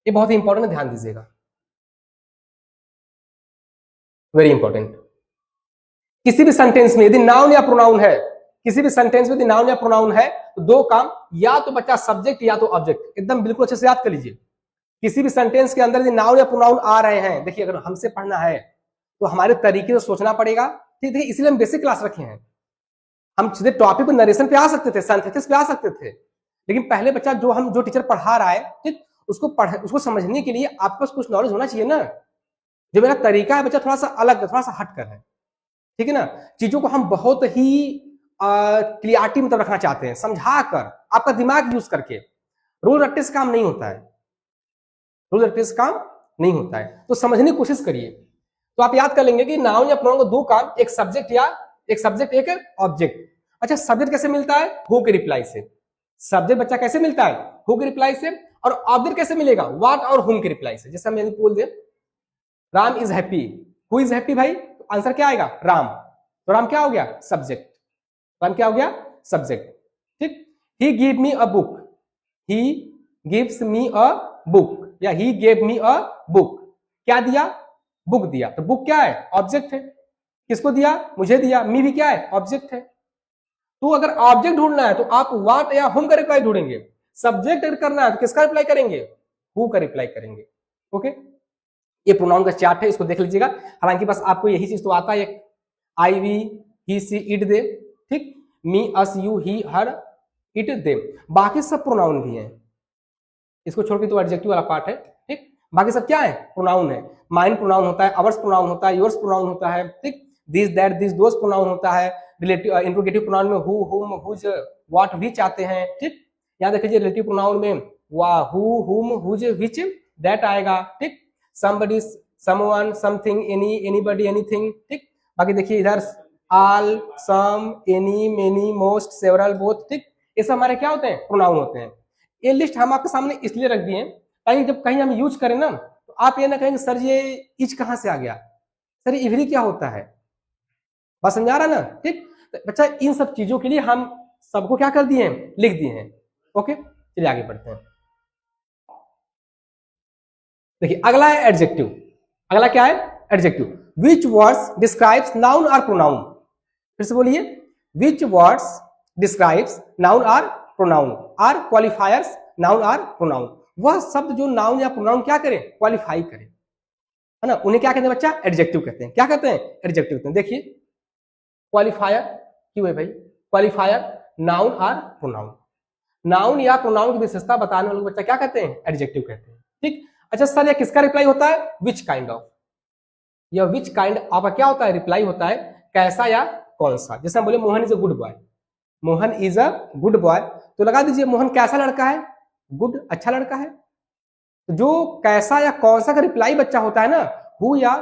Speaker 1: ये बहुत ही इंपॉर्टेंट है, ध्यान दीजिएगा, वेरी इंपॉर्टेंट। किसी भी सेंटेंस में यदि नाउन या प्रोनाउन है, किसी भी सेंटेंस में यदि नाउन या प्रोनाउन है तो दो काम, या तो बच्चा सब्जेक्ट या तो ऑब्जेक्ट, एकदम बिल्कुल अच्छे से याद कर लीजिए। किसी भी सेंटेंस के अंदर यदि नाउन या प्रोनाउन आ रहे हैं, देखिए अगर हमसे पढ़ना है तो हमारे तरीके से सोचना पड़ेगा, ठीक है, इसलिए हम बेसिक क्लास रखे हैं। हम सीधे टॉपिक पर नरेशन पे आ सकते थे, सिंथेसिस पे आ सकते थे, लेकिन पहले बच्चा जो टीचर पढ़ा रहा है, ठीक, उसको समझने के लिए आपके पास कुछ नॉलेज होना चाहिए ना। जो मेरा तरीका है बच्चा थोड़ा सा अलग है, थोड़ा सा हटकर है, ठीक है ना। चीजों को हम बहुत ही क्लियरिटी मतलब रखना चाहते हैं, समझा कर, आपका दिमाग यूज करके। रूल रट्टे से काम नहीं होता है, रूल रट्टे से काम नहीं होता है, तो समझने की कोशिश करिए। तो आप याद कर लेंगे कि नाउन या प्रोनाउन को दो काम, एक सब्जेक्ट एक ऑब्जेक्ट। अच्छा, सब्जेक्ट कैसे मिलता है? हु के रिप्लाई से। सब्जेक्ट बच्चा कैसे मिलता है? हु के रिप्लाई से। और ऑब्जेक्ट कैसे मिलेगा? व्हाट और हुम के रिप्लाई से। जैसे हम यदि बोल दे Ram is happy, who is happy भाई, तो आंसर क्या आएगा? राम। तो राम क्या हो गया? सब्जेक्ट। राम क्या हो गया? सब्जेक्ट, ठीक। He give me a book, he gives me a book, या he gave me a book. क्या दिया? बुक दिया। तो बुक क्या है? ऑब्जेक्ट है। किसको दिया? मुझे दिया। मी भी क्या है? ऑब्जेक्ट है। तो अगर ऑब्जेक्ट ढूंढना है तो आप व्हाट या हुम का रिप्लाई ढूंढेंगे। सब्जेक्ट अगर करना है तो किसका रिप्लाई करेंगे? हु का रिप्लाई करेंगे। ओके, ये प्रोनाउन का चार्ट है, इसको देख लीजिएगा। हालांकि बस आपको यही चीज तो आता है, आई we he see it they, ठीक, मी us you he her it they, बाकी सब प्रोनाउन भी है। इसको छोड़ के तो एडजेक्टिव वाला पार्ट है, ठीक। बाकी सब क्या है? प्रोनाउन है। माइन प्रोनाउन होता है, अवर्स प्रोनाउन होता है, योर्स प्रोनाउन होता है, ठीक। This that this those pronoun होता है। रिलेटिव इंट्रोगेटिव प्रोनाउन में हु हुम हुज व्हाट भी चाहते हैं, ठीक। यहाँ देखिए रिलेटिव प्रोनाउन में वा हु हुम हुज व्हिच दैट आएगा, ठीक। somebody someone something any anybody anything, ठीक। बाकी देखिए इधर all some any many most several both, ठीक। ये सब हमारे क्या होते हैं? प्रोनाउन होते हैं। ये लिस्ट हम आपके सामने इसलिए रख दिए ताकि जब कहीं हम यूज करें ना तो आप ये ना कहेंगे सर ये इच कहां से आ गया, सर ये इवरी क्या होता है। बात समझा रहा ना, ठीक। तो बच्चा इन सब चीजों के लिए हम सबको क्या कर दिए हैं? लिख दिए हैं। ओके, चलिए आगे बढ़ते हैं। देखिए अगला है एडजेक्टिव। अगला क्या है? एडजेक्टिव। विच वर्ड्स डिस्क्राइब्स नाउन और प्रोनाउन। फिर से बोलिए, विच वर्ड्स डिस्क्राइब्स नाउन और प्रोनाउन आर क्वालिफायर्स नाउन और प्रोनाउन। वह शब्द जो नाउन या प्रोनाउन क्या करे? क्वालिफाई करे, है ना, उन्हें क्या कहते हैं बच्चा? एडजेक्टिव कहते हैं। क्या कहते हैं? एडजेक्टिव कहते हैं। देखिए क्वालिफायर क्यों है भाई? क्वालिफायर नाउन और प्रोनाउन, नाउन या प्रोनाउन की विशेषता बताने वाले बच्चा क्या कहते हैं? एडजेक्टिव कहते हैं, ठीक। अच्छा सर ये किसका रिप्लाई होता है? Which kind of. यह विच काइंड ऑफ क्या होता है? रिप्लाई होता है कैसा या कौन सा। जैसे हम बोले Mohan is a good boy, Mohan is a good boy, तो लगा दीजिए मोहन कैसा लड़का है? गुड, अच्छा लड़का है। तो जो कैसा या कौन सा का रिप्लाई बच्चा होता है ना, हु या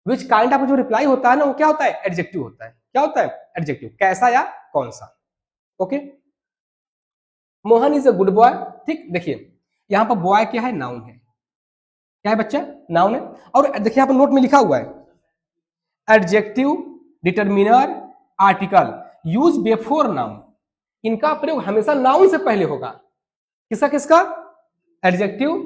Speaker 1: विच काइंड ऑफ जो रिप्लाई होता है ना, वो क्या होता है? एडजेक्टिव होता है। क्या होता है? एडजेक्टिव, कैसा या कौन सा। Okay, Mohan is a good boy, ठीक। देखिए यहां पर बॉय क्या है? नाउन है। क्या है बच्चा? नाउन है। और देखिए यहां पर नोट में लिखा हुआ है adjective determiner article use before noun. इनका प्रयोग हमेशा नाउन से पहले होगा। किसका किसका? Adjective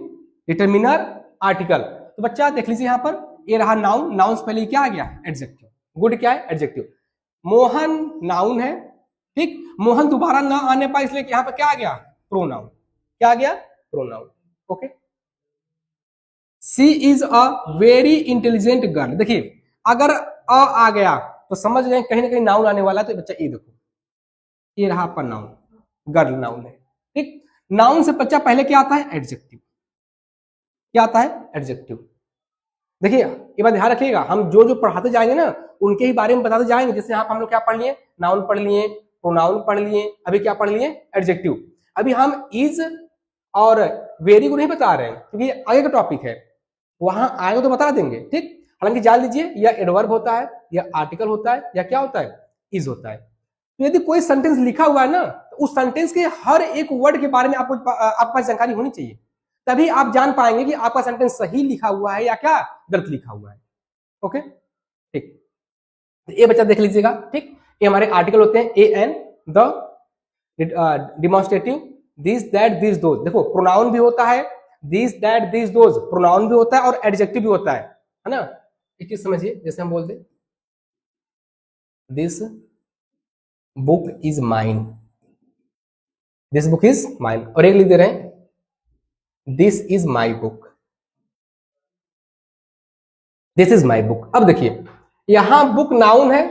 Speaker 1: determiner article. तो बच्चा देख लीजिए यहां पर ये रहा नाउन, नाउन से पहले क्या आ गया? एडजेक्टिव। गुड क्या है? एडजेक्टिव। मोहन नाउन है, ठीक। मोहन दोबारा ना आने पाए इसलिए यहां पर क्या आ गया? प्रोनाउन। क्या आ गया? Pronoun. Okay, she is a very intelligent girl. देखिए अगर अ आ गया तो समझ गए कहीं ना कहीं नाउन आने वाला है। तो बच्चा ये देखो, ये रहा आपका नाउन, गर्ल नाउन है, ठीक। नाउन से बच्चा पहले क्या आता है? एडजेक्टिव। क्या आता है? एडजेक्टिव। देखिए ये बात ध्यान रखिएगा, हम जो जो पढ़ाते जाएंगे ना उनके ही बारे में बताते जाएंगे। जैसे यहाँ पर हम लोग क्या पढ़ लिए? नाउन पढ़ लिए, प्रोनाउन पढ़ लिए, अभी क्या पढ़ लिए? एडजेक्टिव। अभी हम इज और वेरी को नहीं बता रहे हैं क्योंकि आगे का टॉपिक है, वहां आएगा तो बता देंगे, ठीक। हालांकि जान लीजिए या एडवर्ब होता है या आर्टिकल होता है या क्या होता है? इज होता है। तो यदि कोई सेंटेंस लिखा हुआ है ना तो उस सेंटेंस के हर एक वर्ड के बारे में आपको आपके पास जानकारी होनी चाहिए, तभी आप जान पाएंगे कि आपका सेंटेंस सही लिखा हुआ है या क्या गलत लिखा हुआ है। ओके, ठीक। ये बच्चा देख लीजिएगा, ठीक। ये हमारे आर्टिकल होते हैं a an, the, demonstrative, this that this those. देखो प्रोनाउन भी होता है, this that this those pronoun भी होता है और एडजेक्टिव भी होता है ना। एक चीज समझिए, जैसे हम बोल दे this book is mine, this book is mine, और एक लिख दे रहे हैं this is my book, this is my book. अब देखिए यहां बुक नाउन है,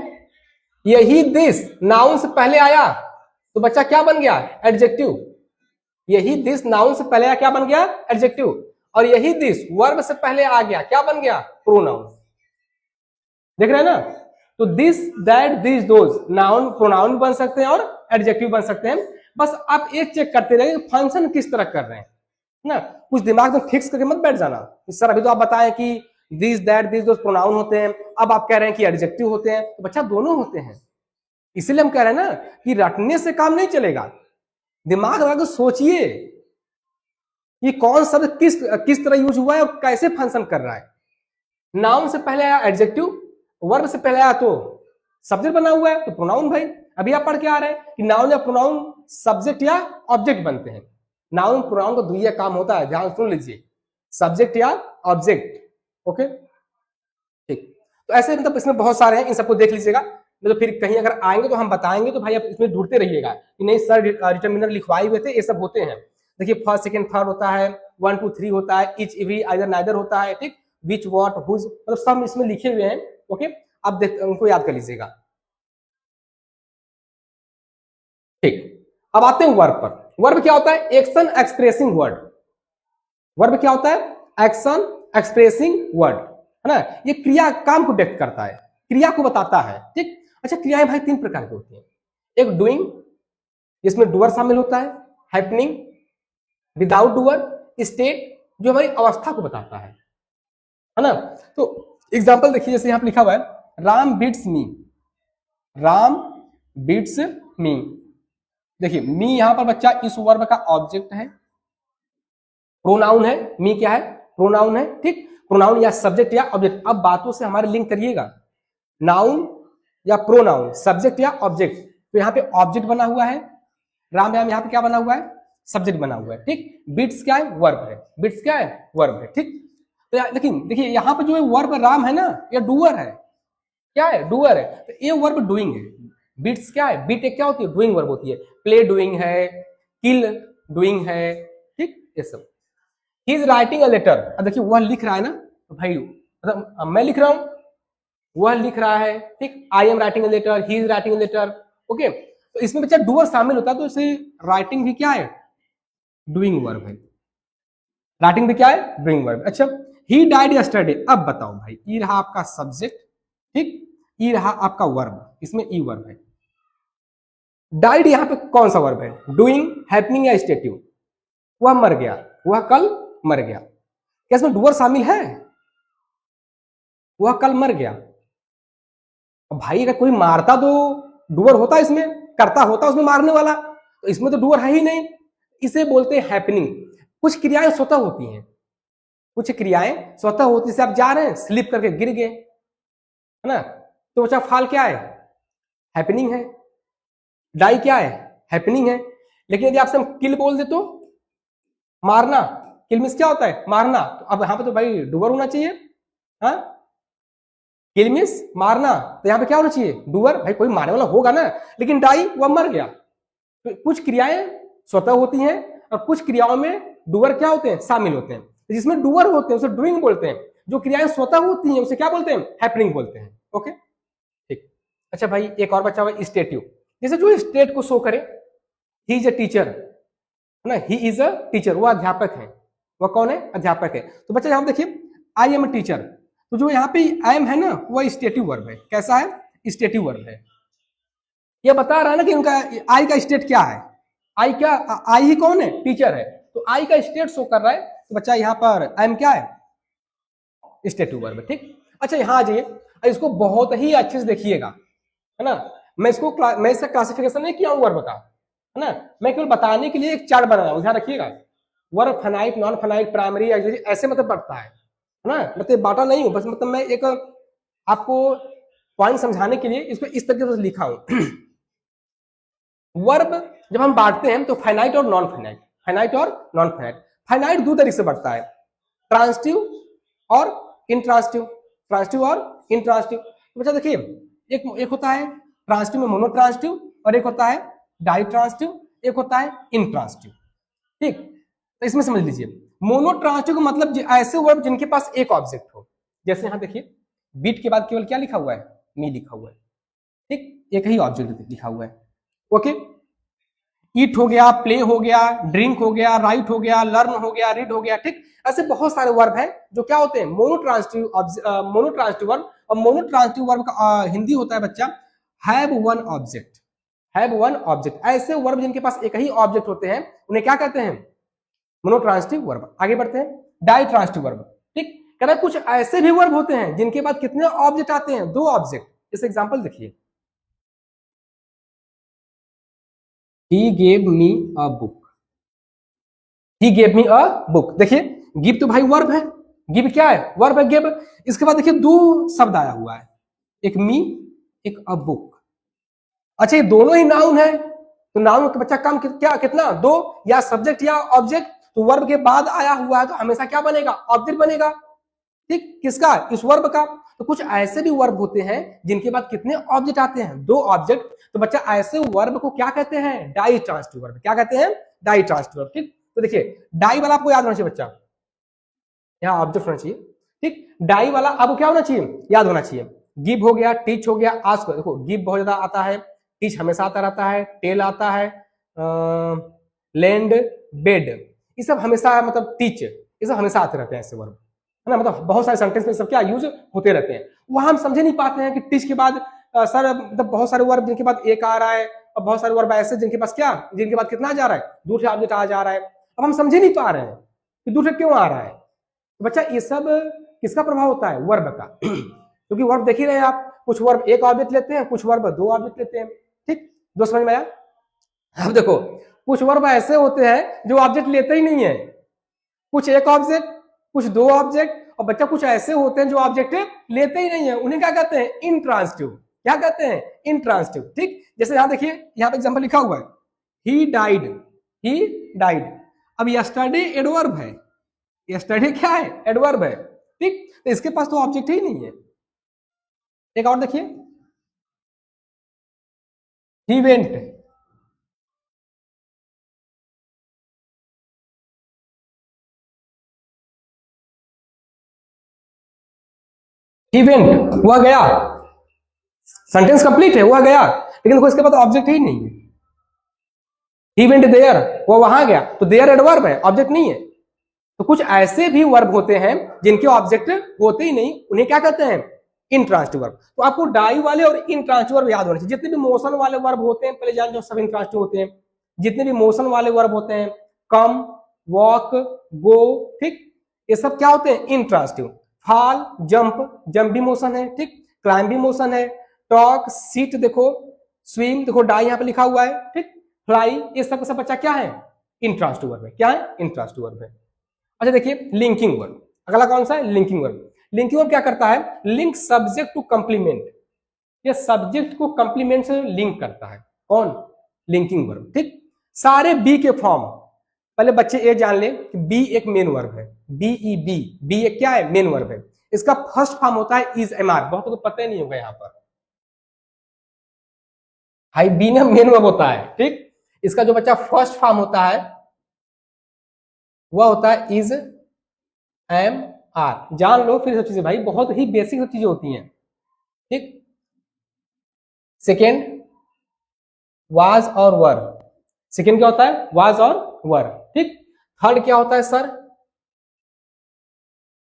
Speaker 1: यही दिस नाउन से पहले आया तो बच्चा क्या बन गया, एडजेक्टिव। यही दिस नाउन से पहले आया, क्या बन गया, एडजेक्टिव। और यही दिस वर्ब से पहले आ गया, क्या बन गया, प्रोनाउन। देख रहे हैं ना। तो this that this those noun pronoun बन सकते हैं और एडजेक्टिव बन सकते हैं। बस आप एक चेक करते रहिए फंक्शन किस तरह कर रहे हैं ना, कुछ दिमाग में फिक्स करके मत बैठ जाना। सर अभी तो आप बताएं कि this that this those pronoun होते हैं, अब आप कह रहे हैं कि एडजेक्टिव होते हैं, तो बच्चा दोनों होते हैं। इसीलिए हम कह रहे हैं ना कि रटने से काम नहीं चलेगा, दिमाग लगा के सोचिए कि कौन शब्द किस तरह यूज हुआ है और कैसे फंक्शन कर रहा है। नाउन से पहले आया एडजेक्टिव, वर्ब से पहले आया तो सब्जेक्ट बना हुआ है तो प्रोनाउन। भाई अभी आप पढ़ के आ रहे हैं कि नाउन या प्रोनाउन सब्जेक्ट या ऑब्जेक्ट बनते हैं। नाउन प्रोनाउन का दुइया काम होता है, ध्यान सुन लीजिए, सब्जेक्ट या ऑब्जेक्ट। ओके ठीक, तो ऐसे मतलब इसमें बहुत सारे हैं, इन सबको देख लीजिएगा। तो फिर कहीं अगर आएंगे तो हम बताएंगे, तो भाई आप इसमें ढूंढते रहिएगा कि नहीं सर डिटर्मिनर लिखवाए हुए थे, ये सब होते हैं। देखिए फर्स्ट सेकंड थर्ड होता है, 1 2 3 होता है, इच एवरी आइदर नाइदर होता है, ठीक, विच व्हाट हुज, मतलब सब इसमें लिखे हुए हैं। ओके अब देख उनको याद कर लीजिएगा। ठीक, अब आते हैं वर्ब पर। वर्ब क्या होता है, एक्शन एक्सप्रेसिंग वर्ड। वर्ब क्या होता है, एक्शन एक्सप्रेसिंग वर्ड, है ना। ये क्रिया काम को व्यक्त करता है, क्रिया को बताता है, ठीक। अच्छा क्रियाएं भाई 3 प्रकार की होती हैं। एक डूइंग, जिसमें डूअर शामिल होता है, हैपनिंग, विदाउट डूअर, स्टेट जो हमारी अवस्था को बताता है ना। तो एग्जांपल देखिए, जैसे यहां पर लिखा हुआ है राम बीट्स मी, राम बीट्स मी। देखिए मी यहां पर बच्चा इस वर्ब का ऑब्जेक्ट है, प्रोनाउन है, मी क्या है, प्रोनाउन है, ठीक। प्रोनाउन या सब्जेक्ट या ऑब्जेक्ट। अब बातों से हमारे लिंक करिएगा, नाउन या प्रोनाउन, सब्जेक्ट या ऑब्जेक्ट। तो यहाँ पे ऑब्जेक्ट बना हुआ है, राम राम यहाँ पे क्या बना हुआ है, सब्जेक्ट बना हुआ है, ठीक। बिट्स क्या है, वर्ब है, बिट्स क्या है, वर्ब है, ठीक। तो लेकिन देखिए यहाँ पे जो है वर्ब राम है ना, ये डूअर है, क्या है, डूअर है। तो ये वर्ब डूइंग है। बिट्स क्या है, बिट एक क्या होती है, डूइंग वर्ब होती है। प्ले डूइंग है, किल डूइंग है, ठीक, ये सब। He is writing a letter, अब देखिए वह लिख रहा है ना, तो भाई मतलब मैं लिख रहा हूं, वह लिख रहा है, ठीक। I am writing a letter, he is writing a letter. Okay तो इसमें बच्चा डूअर शामिल होता है, तो इसे राइटिंग भी क्या है, डूइंग वर्ब है। राइटिंग भी क्या है, डूइंग वर्ब। अच्छा ही डाइड यस्टरडे, अब बताओ भाई, ई रहा आपका सब्जेक्ट, ठीक, ई रहा आपका वर्ब, इसमें ई वर्ब है। डाइड यहां पे कौन सा वर्ब है, डूइंग, हैपनिंग या स्टेटिव। वह मर गया, वह कल मर गया, क्या इसमें डूअर शामिल है, वह कल मर गया। भाई अगर कोई मारता तो डूअर होता, इसमें करता होता उसमें मारने वाला, तो इसमें तो डूअर है ही नहीं, इसे बोलते हैं हैपनिंग। कुछ क्रियाएं स्वतः होती हैं, कुछ क्रियाएं स्वतः होती है, आप जा रहे हैं स्लिप करके गिर गए, है ना, तो बच्चा फाल क्या है, हैपनिंग है। डाई क्या है, हैपनिंग है। लेकिन यदि आपसे हम किल बोल दे तो मारना, किल मींस क्या होता है, मारना, तो अब यहाँ पे तो भाई डूअर होना चाहिए, हाँ, किल मींस मारना, तो यहाँ पे क्या होना चाहिए, डूअर, भाई कोई मारने वाला होगा ना। लेकिन डाई वह मर गया। तो कुछ क्रियाएं स्वतः होती हैं और कुछ क्रियाओं में डूअर क्या होते हैं, शामिल होते हैं। जिसमें डूअर होते हैं उसे डूइंग बोलते हैं, जो क्रियाएं स्वतः होती हैं उसे क्या बोलते हैं, हैपनिंग बोलते हैं। ओके ठीक। अच्छा भाई एक और बचा हुआ स्टेटिव, जैसे जो स्टेट को शो करे, ही इज अ टीचर, है ना, ही इज अ टीचर, वो अध्यापक है, वह कौन है, अध्यापक है। तो बच्चा यहाँ देखिए आई एम अ टीचर, तो जो यहाँ पे आई एम है ना, वह स्टेटिव वर्ब है। कैसा है, स्टेटिव वर्ब है। ये बता रहा है ना कि उनका आई का स्टेट क्या है, आई क्या, आई ही कौन है, टीचर है, तो आई का स्टेट शो कर रहा है। तो बच्चा यहाँ पर आई एम क्या है, स्टेटिव वर्ब है, ठीक। अच्छा यहाँ आ जाइए, इसको बहुत ही अच्छे से देखिएगा, है ना। मैं इसका क्लासिफिकेशन नहीं किया हूँ वर्ब का, है ना, मैं केवल बताने के लिए एक चार्ट बना रहा हूँ, ध्यान रखिएगा। Verb finite, non finite, primary, ऐसे मतलब बढ़ता है ना, मतलब बांटा नहीं हूं, बस मतलब मैं एक आपको पॉइंट समझाने के लिए इसको इस तरीके से लिखा हूं। वर्ब जब हम बांटते हैं तो फाइनाइट और नॉन फाइनाइट, फाइनाइट और नॉन फाइनाइट। फाइनाइट दो तरीके से बढ़ता है, ट्रांसिटिव और इंट्रांसिटिव, ट्रांसिटिव और इंट्रांसिटिव। बच्चा देखिए एक होता है ट्रांसिटिव में मोनोट्रांसिटिव, और एक होता है डाई ट्रांसिटिव, एक होता है इंट्रांसिटिव। ठीक, तो इसमें समझ लीजिए मोनोट्रांसिटिव का मतलब ऐसे वर्ब जिनके पास एक ऑब्जेक्ट हो। जैसे यहां देखिए बीट के बाद केवल क्या लिखा हुआ है, मी लिखा हुआ है। ठीक, एक ही ऑब्जेक्ट लिखा हुआ है। ओके, ईट हो गया, प्ले हो गया, ड्रिंक हो गया, राइट हो गया, लर्न हो गया, रीड हो गया। ठीक, ऐसे बहुत सारे वर्ब हैं जो क्या होते हैं मोनोट्रांसिटिव वर्ब। और मोनोट्रांसिटिव वर्ब का हिंदी होता है बच्चा have one object, have one object. ऐसे वर्ब जिनके पास एक ही ऑब्जेक्ट होते हैं उन्हें क्या कहते हैं, मोनोट्रांसिटिव वर्ब। आगे बढ़ते हैं, डाई ट्रांसिटिव वर्ब। ठीक, कह रहा कुछ ऐसे भी वर्ब होते हैं जिनके बाद कितने ऑब्जेक्ट आते हैं, दो ऑब्जेक्ट। इस एग्जांपल देखिए, he gave me a book, he gave me a book। देखिए गिव तो भाई वर्ब है, गिव क्या है, वर्ब है गिव। इसके बाद देखिए दो शब्द आया हुआ है, एक मी एक अ बुक। अच्छा ये दोनों ही नाउन है, तो नाउन का बच्चा काम क्या कितना, दो, या सब्जेक्ट या ऑब्जेक्ट। तो वर्ब के बाद आया हुआ है तो हमेशा क्या बनेगा, ऑब्जेक्ट बनेगा। ठीक, किसका, इस वर्ब का। तो कुछ ऐसे भी वर्ब होते हैं जिनके बाद कितने ऑब्जेक्ट आते हैं, दो ऑब्जेक्ट। तो बच्चा ऐसे वर्ब को क्या कहते हैं, डाई ट्रांसिटिव वर्ब। क्या कहते हैं, डाई ट्रांसिटिव वर्ब। ठीक, तो देखिए डाई वाला आपको याद होना चाहिए बच्चा, यहाँ ऑब्जेक्ट होना चाहिए। ठीक, डाई वाला आपको क्या होना चाहिए, याद होना चाहिए। गिव हो गया, टीच हो गया, आस्क। देखो गिव बहुत ज्यादा आता है, टीच हमेशा आता रहता है, टेल आता है, लैंड, बेड, ये सब हमेशा, मतलब टीच, ये सब हमेशा आते रहते हैं ऐसे वर्ब, है ना। मतलब बहुत सारे सेंटेंस में सब क्या यूज होते रहते हैं। वहां हम समझे नहीं पाते हैं कि टीच के बाद सर मतलब बहुत सारे वर्ब जिनके बाद एक आ रहा है, और बहुत सारे वर्ब ऐसे जिनके पास क्या, जिनके बाद कितना जा रहा है, दूसरे ऑब्जेक्ट आ जा रहा है। अब हम समझे नहीं पा रहे हैं कि दूसरे क्यों आ रहा है। तो बच्चा ये सब किसका प्रभाव होता है, वर्ब का। क्योंकि वर्ब देख ही रहे हैं आप, कुछ वर्ब एक ऑब्जेक्ट लेते हैं, कुछ वर्ब दो ऑब्जेक्ट लेते हैं। ठीक, दो समझ में आया। अब देखो कुछ वर्ब ऐसे होते हैं जो ऑब्जेक्ट लेते ही नहीं है, कुछ एक ऑब्जेक्ट, कुछ दो ऑब्जेक्ट। और बच्चा कुछ ऐसे होते हैं जो ऑब्जेक्ट लेते ही नहीं है, उन्हें क्या कहते हैं, इंट्रांसिटिव। क्या कहते हैं, इंट्रांसिटिव। ठीक, जैसे यहां देखिए, यहां पे एग्जांपल लिखा हुआ है, ही डाइड, ही डाइड। अब यस्टरडे एडवर्ब है, यस्टरडे क्या है, एडवर्ब है। ठीक, तो इसके पास तो ऑब्जेक्ट ही नहीं है। एक और देखिए, ही वेंट, ही वेंट हुआ गया, सेंटेंस कंप्लीट है, हुआ गया, लेकिन देखो इसके बाद ऑब्जेक्ट ही नहीं है। ही वेंट देयर, वो वहां गया, तो देयर एडवर्ब है, ऑब्जेक्ट नहीं है। तो कुछ ऐसे भी वर्ब होते हैं जिनके ऑब्जेक्ट होते ही नहीं, उन्हें क्या कहते हैं, इंट्रांसिटिव वर्ब। तो आपको डाई वाले और इंट्रांसिटिव वर्ब याद होने चाहिए। जितने भी मोशन वाले वर्ब होते हैं पहले जान जाओ, सब इंट्रांसिटिव होते हैं। जितने भी मोशन वाले वर्ब होते हैं, कम, वॉक, गो, ठीक, ये सब क्या होते हैं, इंट्रांसिटिव। फॉल, जंप, जंप भी मोशन है। ठीक, क्लाइंब भी मोशन है। टॉक, सीट, देखो स्विम, देखो डाई यहाँ पे लिखा हुआ है। ठीक, फ्लाई, ये सब का सब बच्चा क्या है, इंट्रांसिटिव वर्ब है। क्या है, इंट्रांसिटिव वर्ब है। अच्छा देखिए लिंकिंग वर्ब, अगला कौन सा है, लिंकिंग वर्ब। लिंकिंग वर्ब क्या करता है, लिंक सब्जेक्ट टू कंप्लीमेंट, ये सब्जेक्ट को कंप्लीमेंट से लिंक करता है। कौन, लिंकिंग वर्ब। ठीक, सारे बी के फॉर्म, पहले बच्चे ये जान ले कि बी एक मेन वर्ब है, बीई बी, बी एक क्या है, मेन वर्ब है। इसका फर्स्ट फॉर्म होता है इज एम आर, बहुत तो पता ही नहीं होगा यहाँ पर, हाई बी ना मेन वर्ब होता है। ठीक, इसका जो बच्चा फर्स्ट फॉर्म होता है वह होता है इज एम आर। जान लो फिर सब चीजें भाई, बहुत ही बेसिक सब चीजें होती हैं। ठीक, सेकेंड वाज और वर, सेकेंड क्या होता है, वाज और वर। ठीक, थर्ड क्या होता है सर,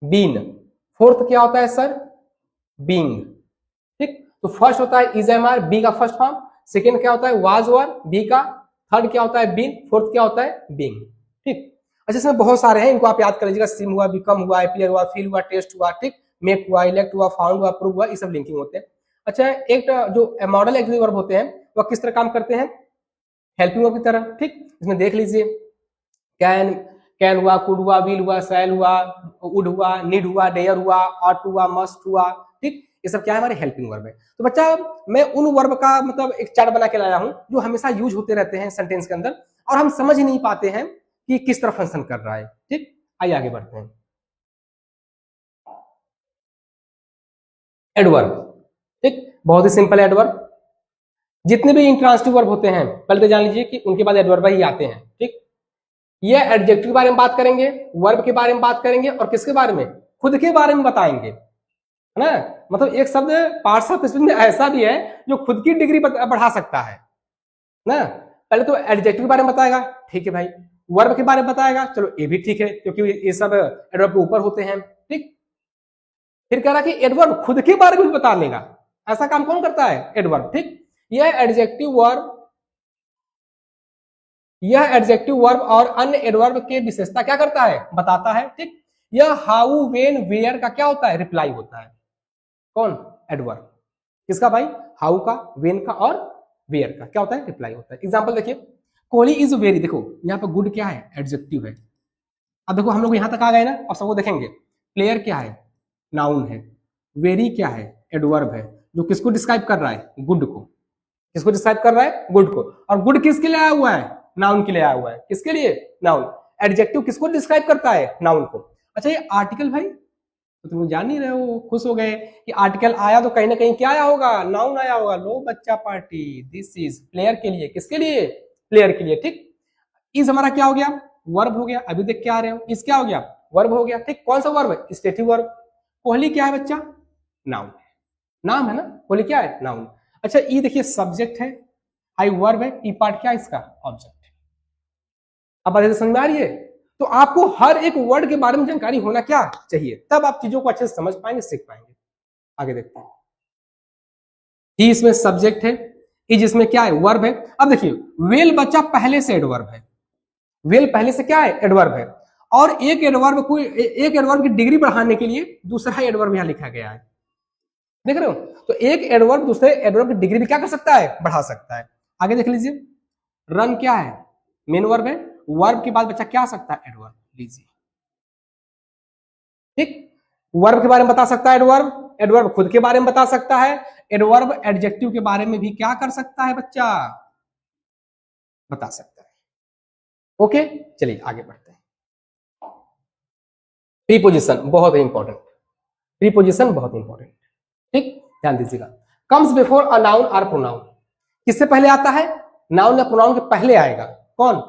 Speaker 1: बीन। फोर्थ क्या होता है सर, बींग। ठीक, तो फर्स्ट होता है इज एम आर, बी का फर्स्ट फॉर्म। सेकेंड क्या होता है, वाज वर, बी का। थर्ड क्या होता है, बीन। फोर्थ क्या होता है, बींग। ठीक, अच्छा इसमें बहुत सारे हैं, इनको आप याद कर लीजिएगा। सिम हुआ, बिकम हुआ, अपीयर हुआ, फील हुआ, टेस्ट हुआ, ठीक, मेक हुआ, इलेक्ट हुआ, फाउंड हुआ, प्रूव हुआ, ये सब लिंकिंग होते हैं। अच्छा एक जो मॉडल एक्सिक्यूटिव वर्ब होते हैं वह किस तरह काम करते हैं, हेल्पिंग वर्ब की तरह। ठीक, इसमें देख लीजिए, कैन, कैन हुआ, कुड हुआ, विल हुआ, शैल हुआ, वुड हुआ, नीड हुआ, डेयर हुआ, ऑट हुआ, मस्ट हुआ। ठीक, ये सब क्या है, हमारे हेल्पिंग वर्ब है। तो बच्चा मैं उन वर्ब का मतलब एक चार्ट बना के लाया हूं जो हमेशा यूज होते रहते हैं सेंटेंस के अंदर, और हम समझ ही नहीं पाते हैं कि किस तरह फंक्शन कर रहा है। ठीक, आइए आगे बढ़ते हैं। एडवर्ब, ठीक, बहुत ही सिंपल एडवर्ब। जितने भी इंट्रांसिटिव वर्ब होते हैं पहले तो जान लीजिए कि उनके बाद एडवर्ब ही आते हैं। ठीक, ये एडजेक्टिव के बारे में बात करेंगे, वर्ब के बारे में बात करेंगे, और किसके बारे में, खुद के बारे में बताएंगे, है ना। मतलब एक शब्द पार्ट्स ऑफ स्पीच में ऐसा भी है जो खुद की डिग्री बढ़ा सकता है ना। पहले तो एडजेक्टिव के बारे में बताएगा, ठीक है भाई। वर्ब के बारे में बताएगा, चलो ये भी ठीक है क्योंकि ये सब एडवर्ब के ऊपर होते हैं। ठीक, फिर कह रहा कि एडवर्ब खुद के बारे में बता लेगा। ऐसा काम कौन करता है, एडवर्ब। ठीक, यह एडजेक्टिव वर्ब और अन्य एडवर्ब के विशेषता क्या करता है, बताता है। ठीक, यह हाउ वेन वेयर का क्या होता है, रिप्लाई होता है। कौन, एडवर्ब। किसका भाई, हाउ का, वेन का और वेयर का क्या होता है, रिप्लाई होता है। एग्जांपल देखिए, कोहली इज वेरी, देखो यहाँ पे गुड क्या है, एडजेक्टिव है। अब देखो हम लोग यहां तक आ गए ना, अब सबको देखेंगे। प्लेयर क्या है, नाउन है। वेरी क्या है, एडवर्ब है, जो किसको डिस्क्राइब कर रहा है, गुड को। किसको डिस्क्राइब कर रहा है, गुड को। और गुड किसके लिए आया हुआ है, नाउन के लिए आया हुआ है। किसके लिए, नाउन। एडजेक्टिव किसको डिस्क्राइब करता है, नाउन को। अच्छा ये आर्टिकल भाई, तो तुम जान ही रहे हो, खुश हो गए कि आर्टिकल आया तो कहीं ना कहीं क्या आया होगा, नाउन आया होगा। लो बच्चा पार्टी, दिस इज प्लेयर के लिए, किसके लिए, प्लेयर के लिए। ठीक, इज हमारा क्या हो गया, वर्ब हो गया। अभी देख के आ रहे हो, इस क्या हो गया, वर्ब हो गया। ठीक, कौन सा वर्ब है, स्टेटिव वर्ब। कोहली क्या है बच्चा, नाउन है, नाम है ना, कोहली क्या है, नाउन। अच्छा ई देखिए सब्जेक्ट है, आई वर्ब है, ई पार्ट क्या है इसका, ऑब्जेक्ट है। अब बात समझ में आ रही है। तो आपको हर एक वर्ड के बारे में जानकारी होना क्या चाहिए, तब आप चीजों को अच्छे से समझ पाएंगे, सीख पाएंगे। आगे देखते हैं। ही इसमें सब्जेक्ट है, इज इसमें क्या है, वर्ब है। अब देखिए वेल बच्चा पहले से एडवर्ब है, वेल पहले से क्या है, एडवर्ब है। और एक एडवर्ब की डिग्री बढ़ाने के लिए दूसरा एडवर्ब यहां लिखा गया है, देख रहे हो। तो एक एडवर्ब दूसरे एडवर्ब की डिग्री भी क्या कर सकता है, बढ़ा सकता है। आगे देख लीजिए, रन क्या है, मेन वर्ब है। वर्ब के बाद बच्चा क्या आ सकता है, एडवर्ब। लीजिए, ठीक, वर्ब के बारे में बता सकता है एडवर्ब, एडवर्ब खुद के बारे में बता सकता है, एडवर्ब एडजेक्टिव के बारे में भी क्या कर सकता है बच्चा, बता सकता है। ओके, चलिए आगे बढ़ते हैं। प्रीपोजिशन बहुत ही इंपॉर्टेंट, प्रीपोजिशन बहुत इंपॉर्टेंट। ठीक, ध्यान दीजिएगा। कम्स बिफोर अ नाउन और प्रोनाउन, किससे पहले आता है, नाउन या प्रोनाउन के पहले आएगा। कौन,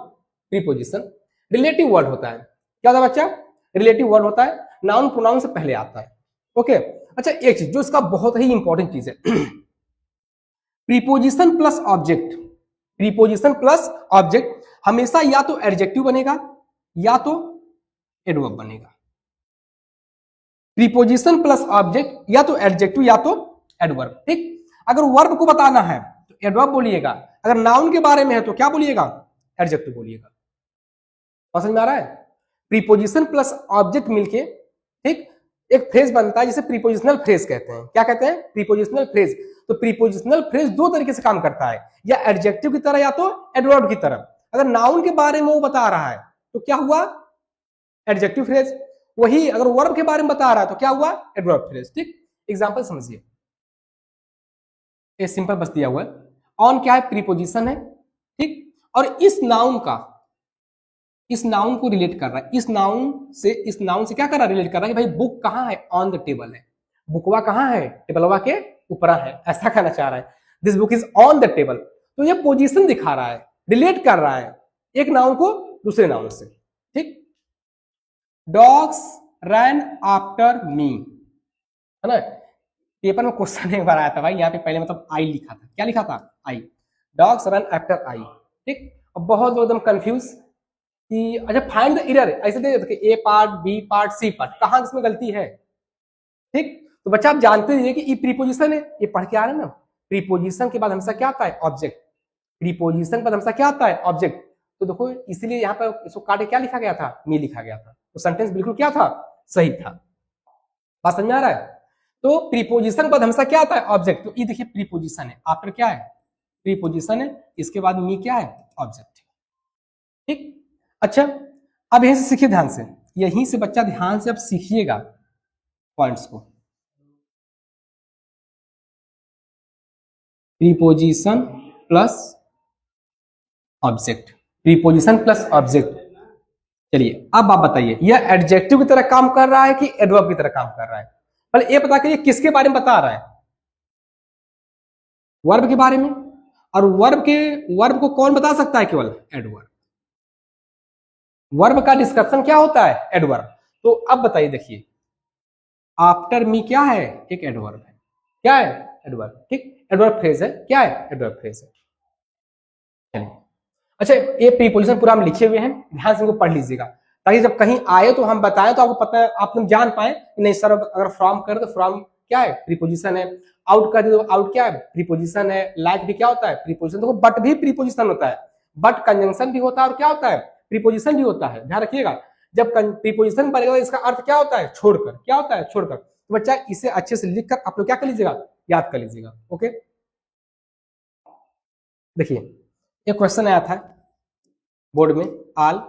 Speaker 1: प्रीपोजिशन। रिलेटिव वर्ड होता है, क्या होता है बच्चा, रिलेटिव वर्ड होता है, नाउन प्रोनाउन से पहले आता है। ओके, अच्छा एक चीज जो इसका बहुत ही इंपॉर्टेंट चीज है, preposition plus object, preposition plus object हमेशा या तो एडजेक्टिव बनेगा या तो एडवर्ब बनेगा। प्रीपोजिशन प्लस ऑब्जेक्ट या तो एडजेक्टिव या तो एडवर्ब। ठीक, अगर वर्ब को बताना है तो एडवर्ब बोलिएगा, अगर नाउन के बारे में है तो क्या बोलिएगा, एडजेक्टिव बोलिएगा। समझ में आ रहा है। प्रीपोजिशन प्लस ऑब्जेक्ट मिलके ठीक एक फ्रेज बनता है जिसे प्रीपोजिशनल फ्रेज कहते हैं। क्या कहते हैं, प्रीपोजिशनल फ्रेज। तो प्रीपोजिशनल फ्रेज दो तरीके से काम करता है, या एडजेक्टिव की तरह या तो एडवर्ब की तरह। अगर नाउन के बारे में वो बता रहा है तो क्या हुआ, एडजेक्टिव फ्रेज। वही अगर वर्ब के बारे में बता रहा है तो क्या हुआ, एडवर्ब फ्रेज। ठीक, एग्जांपल समझिए, ये सिंपल बस दिया हुआ है। ऑन क्या है, प्रीपोजिशन है। ठीक, और इस नाउन को रिलेट कर रहा है, इस नाउन से क्या कर रहा है, रिलेट कर रहा है कि भाई बुक कहाँ है, ऑन द टेबल है। बुकवा कहाँ है, टेबलवा के ऊपर है, ऐसा कहना चाह रहा है। This book is on the table. तो ये पोजीशन दिखा रहा है, रिलेट कर रहा है एक नाउन को दूसरे नाउन से। ठीक, डॉग्स रन आफ्टर मी, है ना। पेपर में क्वेश्चन एक बार आया था भाई, यहाँ पे पहले मतलब आई लिखा था, क्या लिखा था, I. Dogs run after I. ठीक, अब बहुत लोग एकदम कंफ्यूज कि अच्छा फाइंड द एरर, ऐसे दे देते A part, B part, C part, कहां इसमें गलती है। ठीक, तो बच्चा आप जानते हैं कि ई प्रीपोजिशन है, ये पढ़ के आ रहे हैं ना। प्रीपोजिशन के बाद हमेशा क्या आता है, ऑब्जेक्ट। प्रीपोजिशन के बाद हमेशा क्या आता है, ऑब्जेक्ट। तो देखो इसलिए यहाँ पर इसको काटे क्या लिखा गया था, मी लिखा गया था। तो सेंटेंस बिल्कुल क्या था, सही था। बात समझ में आ रहा है। तो प्रीपोजिशन के बाद हमेशा क्या आता है, ऑब्जेक्ट। तो ये देखिए प्रीपोजिशन है, आफ्टर क्या है, प्रीपोजिशन है, इसके बाद मी क्या है, ऑब्जेक्ट। ठीक, अच्छा अब यहीं से सीखिए ध्यान से, यहीं से बच्चा ध्यान से अब सीखिएगा पॉइंट्स को। Preposition plus object, preposition plus object. चलिए अब आप बताइए, यह एडजेक्टिव की तरह काम कर रहा है कि एडवर्ब की तरह काम कर रहा है? पहले ये पता करिए किसके बारे में बता रहा है, वर्ब के बारे में। और वर्ब को कौन बता सकता है? केवल एडवर्ब। वर्ब का डिस्क्रिप्शन क्या होता है? एडवर्ब। तो अब बताइए, देखिए आफ्टर मी क्या है? एक एडवर्ब है। क्या है? एडवर्ब। ठीक, एडवर्ब फ्रेज है। क्या है? एडवर्ब फ्रेज है। चलिए, अच्छा ये प्रीपोजिशन पूरा हम लिखे हुए हैं, ध्यान से इनको पढ़ लीजिएगा, ताकि जब कहीं आए तो हम बताएं तो आपको पता है, आप लोग जान पाए कि नहीं सर अगर फ्रॉम कर तो फ्रॉम क्या है? प्रीपोजिशन है। आउट कर दे तो आउट क्या है? प्रीपोजिशन है। लाइक भी क्या होता है? प्रीपोजिशन। देखो बट भी प्रीपोजिशन होता है, बट कंजंक्शन भी होता है और क्या होता है? प्रीपोजिशन भी होता है। ध्यान रखिएगा, जब प्रीपोजिशन बनेगा इसका अर्थ क्या होता है? छोड़कर। क्या होता है? छोड़कर। तो बच्चा इसे अच्छे से लिखकर आप लोग क्या कर लीजिएगा? याद कर लीजिएगा। ओके, देखिए एक क्वेश्चन आया था बोर्ड में, all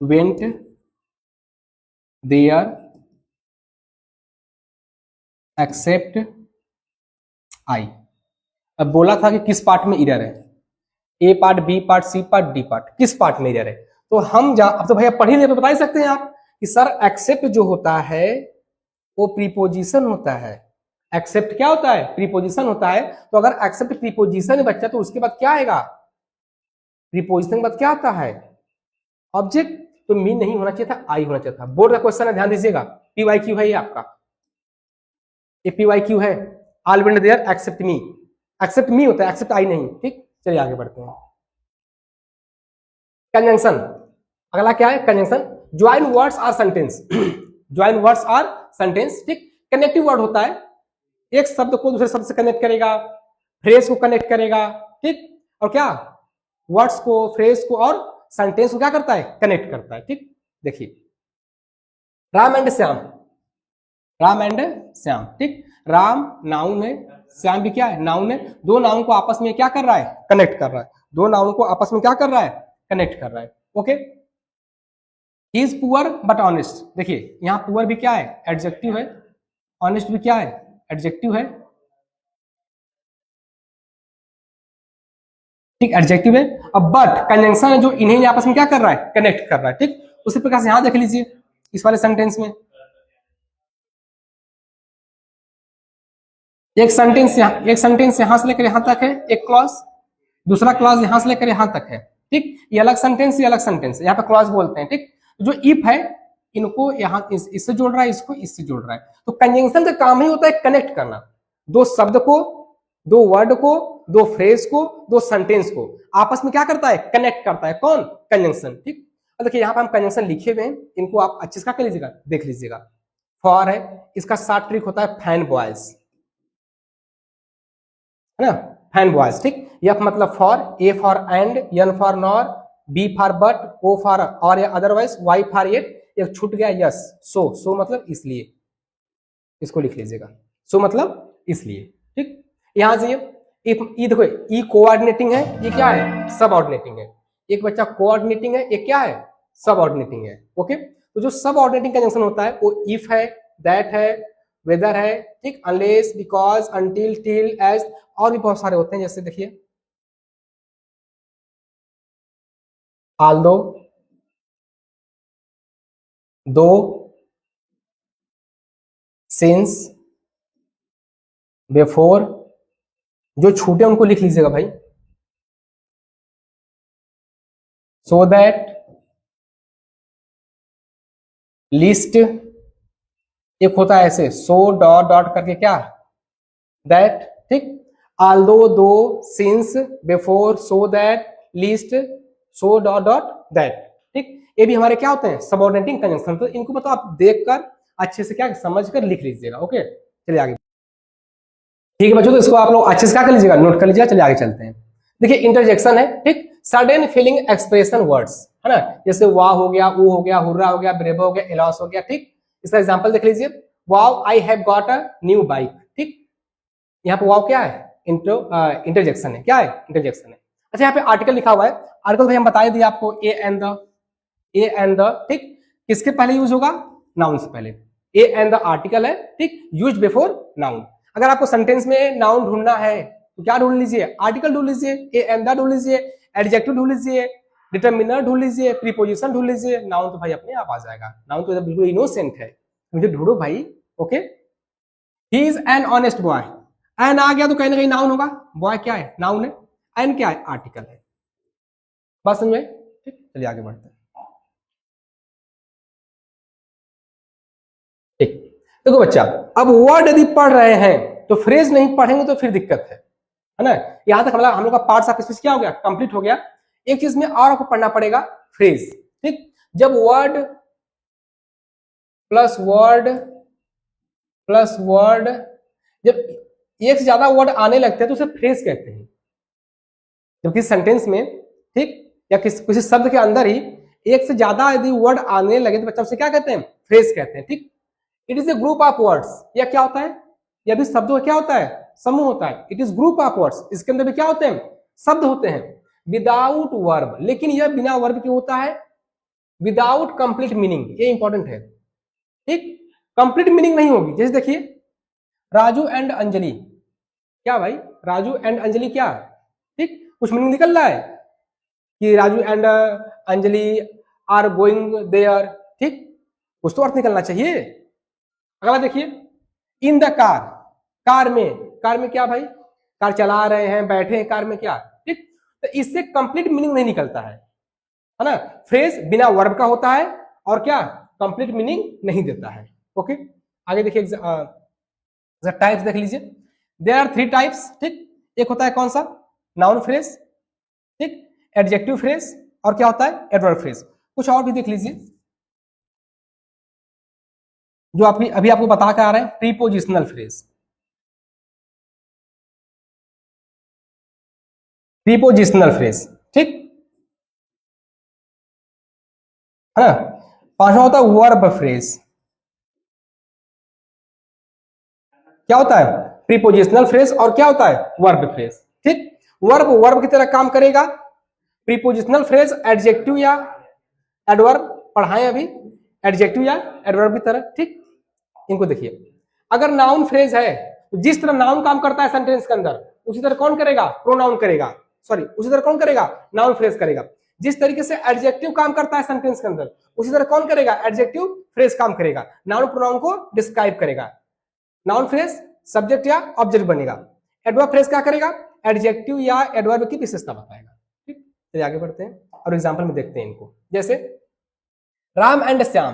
Speaker 1: went there except I. अब बोला था कि किस पार्ट में एरर है? A part, B part, C part, D part, किस पार्ट में एरर है? तो हम अब तो भैया पढ़ ही ले तो बता ही सकते हैं आप कि सर एक्सेप्ट जो होता है वो प्रीपोजिशन होता है। एक्सेप्ट क्या होता है? प्रीपोजिशन होता है। तो अगर एक्सेप्ट प्रीपोजिशन है बच्चा, तो उसके बाद क्या आएगा? प्रीपोजिशन के बाद क्या आता है? ऑब्जेक्ट। तो मी नहीं होना चाहिए था, आई होना चाहिए था। बोर्ड का क्वेश्चन है, ध्यान दीजिएगा। पीवाई क्यू है ये आपका, ये पीवाई क्यू है। All went there except me, except me होता है, एक्सेप्ट आई नहीं। ठीक, चलिए आगे बढ़ते हैं। कंजंक्शन, अगला क्या है? Conjunction. Join words or sentence. Join words or sentence. ठीक, कनेक्टिव वर्ड होता है, एक शब्द को दूसरे शब्द से कनेक्ट करेगा, फ्रेज को कनेक्ट करेगा। ठीक, और क्या? वर्ड्स को, फ्रेज को और सेंटेंस को क्या करता है? कनेक्ट करता है। ठीक, देखिए राम एंड श्याम, राम एंड श्याम। ठीक, राम नाउन है, श्याम भी क्या है? नाउन है। दो नाउन को आपस में क्या कर रहा है? कनेक्ट कर रहा है। दो नाउन को आपस में क्या कर रहा है? कनेक्ट कर रहा है। Okay, he is poor but honest. देखिए यहां पुअर भी क्या है? एडजेक्टिव है। ऑनेस्ट भी क्या है? एडजेक्टिव है। ठीक, एडजेक्टिव है। अब बट कंजंक्शन है जो इन्हें आपस में क्या कर रहा है? कनेक्ट कर रहा है। ठीक, उसी प्रकार से यहां देख लीजिए इस वाले सेंटेंस में, एक सेंटेंस यहां से लेकर यहां तक है, एक क्लॉज, दूसरा क्लॉज यहां से लेकर यहां तक है। ठीक, ये अलग सेंटेंस, ये अलग सेंटेंस, यहाँ पे क्लॉज बोलते हैं। ठीक, जो इफ है इनको यहां इससे जोड़ रहा है, इसको इससे जोड़ रहा है। तो कंजंक्शन का काम ही होता है कनेक्ट करना, दो शब्द को, दो वर्ड को, दो फ्रेज को, दो सेंटेंस को आपस में क्या करता है? कनेक्ट करता है। कौन? कंजंक्शन। ठीक, और देखिए यहाँ पे हम कंजंक्शन लिखे हुए हैं, इनको आप अच्छे से क्या कर लीजिएगा? देख लीजिएगा। फॉर है, इसका शॉर्ट ट्रिक होता है फैन बॉयज, है ना? Fan boys. ठीक, एफ मतलब for, A for and, N for nor, B for but, O for or या अदरवाइज, वाई फॉर येट, एक छूट गया यस, सो मतलब इसलिए, इसको लिख लीजिएगा। सो मतलब इसलिए। ठीक, यहां से ये देखो ई कोऑर्डिनेटिंग है, ये क्या है? सब ऑर्डिनेटिंग है। एक बच्चा कोऑर्डिनेटिंग है, एक क्या है? सब ऑर्डिनेटिंग है। ओके, तो जो सब ऑर्डिनेटिंग कंजंक्शन होता है वो इफ है, दैट है, वेदर है। ठीक, unless, because, until, till, as, और भी बहुत सारे होते हैं। जैसे देखिए आल्दो, दो, सिंस, बिफोर, जो छूटे उनको लिख लीजिएगा भाई। सो दैट, लिस्ट, एक होता है ऐसे सो डॉट डॉट करके क्या? दैट। ठीक, आल्दो, दो, since, before, so that, list, so dot dot that. ठीक, ये भी हमारे क्या होते हैं? Subordinating conjunction. तो इनको मतलब आप देखकर अच्छे से क्या समझकर लिख लीजिएगा। ओके, चलिए आगे। ठीक है बच्चों, तो इसको आप लोग अच्छे से क्या कर लीजिएगा? नोट कर लीजिएगा। चलिए आगे चलते हैं। देखिए इंटरजेक्शन है। ठीक, सडन फीलिंग एक्सप्रेशन वर्ड्स, है ना? जैसे वाह हो गया, ऊ हो गया, हुर्रा हो गया, ब्रेव हो गया, एलॉस हो गया। ठीक, इसका एग्जांपल देख लीजिए। Wow I have got a new bike. ठीक, यहाँ पे वाओ क्या है? इंटरजेक्शन है। क्या है? इंटरजेक्शन है। अच्छा यहाँ पे आर्टिकल लिखा हुआ है। आर्टिकल भाई हम बता दिए आपको, ए एंड द। ठीक, किसके पहले यूज होगा? नाउन से पहले। ए एंड द आर्टिकल है। ठीक, यूज बिफोर नाउन। अगर आपको सेंटेंस में नाउन ढूंढना है तो क्या ढूंढ लीजिए? आर्टिकल ढूंढ लीजिए, ए एंड द ढूंढ लीजिए, एडजेक्टिव ढूंढ लीजिए, डिटर्मिनर ढूंढ लीजिए, प्रीपोजिशन ढूंढ लीजिए, नाउन तो भाई अपने आप आ जाएगा। नाउन तो बिल्कुल इनोसेंट है, मुझे ढूंढो भाई। Okay, he is an honest boy, an आ गया तो कहीं ना कहीं नाउन होगा, बॉय क्या है, नाउन है, एन क्या है, आर्टिकल है। बात समझ में? ठीक, चलिए आगे बढ़ते हैं। ठीक, देखो बच्चा, अब वर्ड यदि पढ़ रहे हैं तो फ्रेज नहीं पढ़ेंगे तो फिर दिक्कत है ना। यहां तक हम लोग का पार्ट्स ऑफ स्पीच क्या हो गया, कंप्लीट हो गया। एक चीज में और आपको पढ़ना पड़ेगा, फ्रेज। ठीक, जब word plus word plus word, जब एक से ज्यादा वर्ड आने लगते हैं तो उसे फ्रेज कहते हैं। जब किसी सेंटेंस में, ठीक, या किसी शब्द के अंदर ही एक से ज्यादा यदि वर्ड आने लगे तो बच्चा उसे क्या कहते हैं, फ्रेज कहते हैं। ठीक, it is a group of words, यह क्या होता है, यह भी शब्दों का क्या होता है, समूह होता है। It is group of words, इसके अंदर भी क्या होते हैं, शब्द होते हैं। विदाउट वर्ब, लेकिन यह बिना वर्ब के होता है। विदाउट कंप्लीट मीनिंग, ये इंपॉर्टेंट है। ठीक, कंप्लीट मीनिंग नहीं होगी। जैसे देखिए, राजू एंड अंजलि, क्या भाई, राजू एंड अंजलि क्या, ठीक, कुछ मीनिंग निकल रहा है कि Raju and Anjali are going there, ठीक, कुछ तो अर्थ निकलना चाहिए। अगला देखिए, इन द कार, कार में क्या भाई, कार चला रहे हैं, बैठे हैं कार में, क्या, ठीक, तो इससे कंप्लीट मीनिंग नहीं निकलता है ना। फ्रेज बिना वर्ब का होता है और क्या, कंप्लीट मीनिंग नहीं देता है। ओके, आगे देखिए, टाइप्स देख लीजिए। There are 3 types. ठीक, एक होता है कौन सा, नाउन फ्रेज, ठीक, एडजेक्टिव फ्रेज, और क्या होता है, एडवर्ब फ्रेज। कुछ और भी देख लीजिए जो अभी आपको बता के आ रहे हैं। प्रीपोजिशनल फ्रेज, प्रीपोजिशनल फ्रेज, ठीक है ना। पांचवा होता है वर्ब फ्रेज, क्या होता है, प्रीपोजिशनल फ्रेज, और क्या होता है, वर्ब फ्रेज। ठीक, वर्ब वर्ब की तरह काम करेगा, प्रीपोजिशनल फ्रेज एडजेक्टिव या एडवर्ब, पढ़ाएं अभी, एडजेक्टिव या एडवर्ब की तरह। ठीक, इनको देखिए, अगर नाउन फ्रेज है तो जिस तरह नाउन काम करता है सेंटेंस के अंदर, उसी तरह कौन करेगा, प्रोनाउन करेगा, सॉरी, उसी तरह कौन करेगा, नाउन फ्रेज करेगा। जिस तरीके से एडजेक्टिव काम करता है सेंटेंस के अंदर, उसी तरह कौन करेगा, एडजेक्टिव फ्रेज काम करेगा, नाउन प्रोनाउन को डिस्क्राइब करेगा। नाउन फ्रेज सब्जेक्ट या ऑब्जेक्ट बनेगा, एडवर्ब फ्रेज क्या करेगा, एडजेक्टिव या एडवर्ब की विशेषता बताएगा। ठीक, चलिए आगे बढ़ते हैं और एग्जांपल में देखते हैं इनको। जैसे राम एंड श्याम,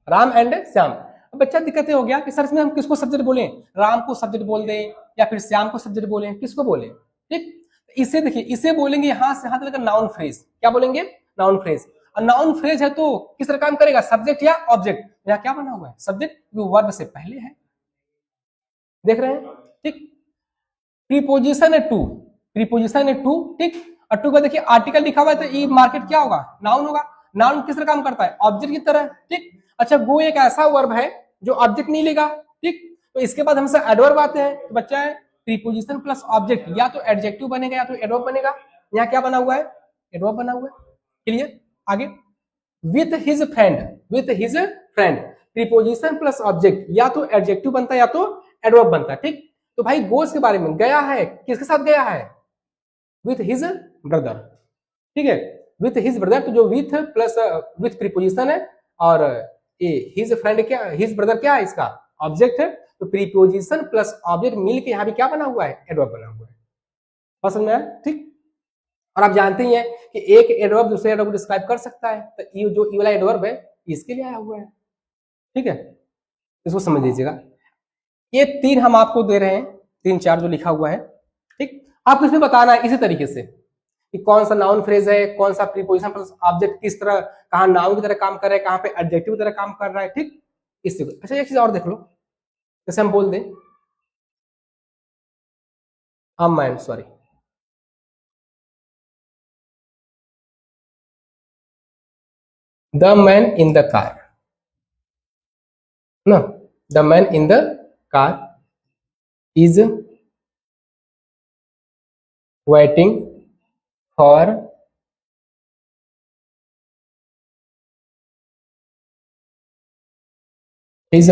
Speaker 1: राम एंड श्याम। अब बच्चा दिक्कत हो गया कि सर इसमें हम किसको सब्जेक्ट बोलें, राम को सब्जेक्ट बोल दें या फिर श्याम को सब्जेक्ट बोलें, किसको बोलें। ठीक, इसे देखिए, इसे बोलेंगे यहां से यहां तक नाउन फ्रेज, क्या बोलेंगे, नाउन फ्रेज। और नाउन फ्रेज है तो किस तरह काम करेगा, सब्जेक्ट या ऑब्जेक्ट। यहाँ क्या बना हुआ है, सब्जेक्ट, जो वर्ब से पहले है, देख रहे हैं। ठीक, प्रीपोजिशन है टू, प्रीपोजिशन है टू, ठीक, और टू का देखिए आर्टिकल लिखा हुआ है तो ई मार्केट क्या होगा, नाउन होगा। नाउन किस तरह काम करता है, ऑब्जेक्ट की तरह। ठीक, अच्छा, गो एक ऐसा वर्ब है जो ऑब्जेक्ट नहीं लेगा। ठीक, तो इसके बाद हमसे एडवर्ब आते हैं, तो बच्चा है प्रीपोजिशन प्लस ऑब्जेक्ट, या तो एडजेक्टिव बनेगा या तो एडवर्ब बनेगा। यहाँ क्या बना हुआ है, एडवर्ब बना हुआ है। क्लियर, आगे, with his friend, with his friend, preposition plus object, या तो एडजेक्टिव बनता है या तो एडवर्ब बनता है। ठीक, तो भाई गोस के बारे में, गया है, किसके साथ गया है, विथ हिज ब्रदर। ठीक है, विथ हिज ब्रदर, तो जो विथ प्लस विथ प्रीपोजिशन है, और ये हिज फ्रेंड क्या, हिज ब्रदर क्या है, इसका ऑब्जेक्ट है। तो प्रीपोजिशन प्लस ऑब्जेक्ट मिल के यहाँ पे क्या बना हुआ है, एडवर्ब बना हुआ है। पसंद में आया। ठीक, और आप जानते ही हैं कि एक एडवर्ब दूसरे एडवर्ब को डिस्क्राइब कर सकता है, तो ये जो ई वाला एडवर्ब है इसके लिए आया हुआ है। ठीक है, इसको समझ लीजिएगा। ये 3 हम आपको दे रहे हैं, 3-4 जो लिखा हुआ है। ठीक, आपको इसमें बताना है इसी तरीके से कि कौन सा नाउन फ्रेज है, कौन सा प्रीपोजिशन प्लस ऑब्जेक्ट किस तरह, कहाँ नाउन की तरह काम कर रहा है, कहाँ पे एडजेक्टिव की तरह काम कर रहा है। ठीक, इससे। अच्छा, एक चीज और देख लो, जैसे हम बोल दें man, sorry, the man in the car, ना, the man in the car is waiting for his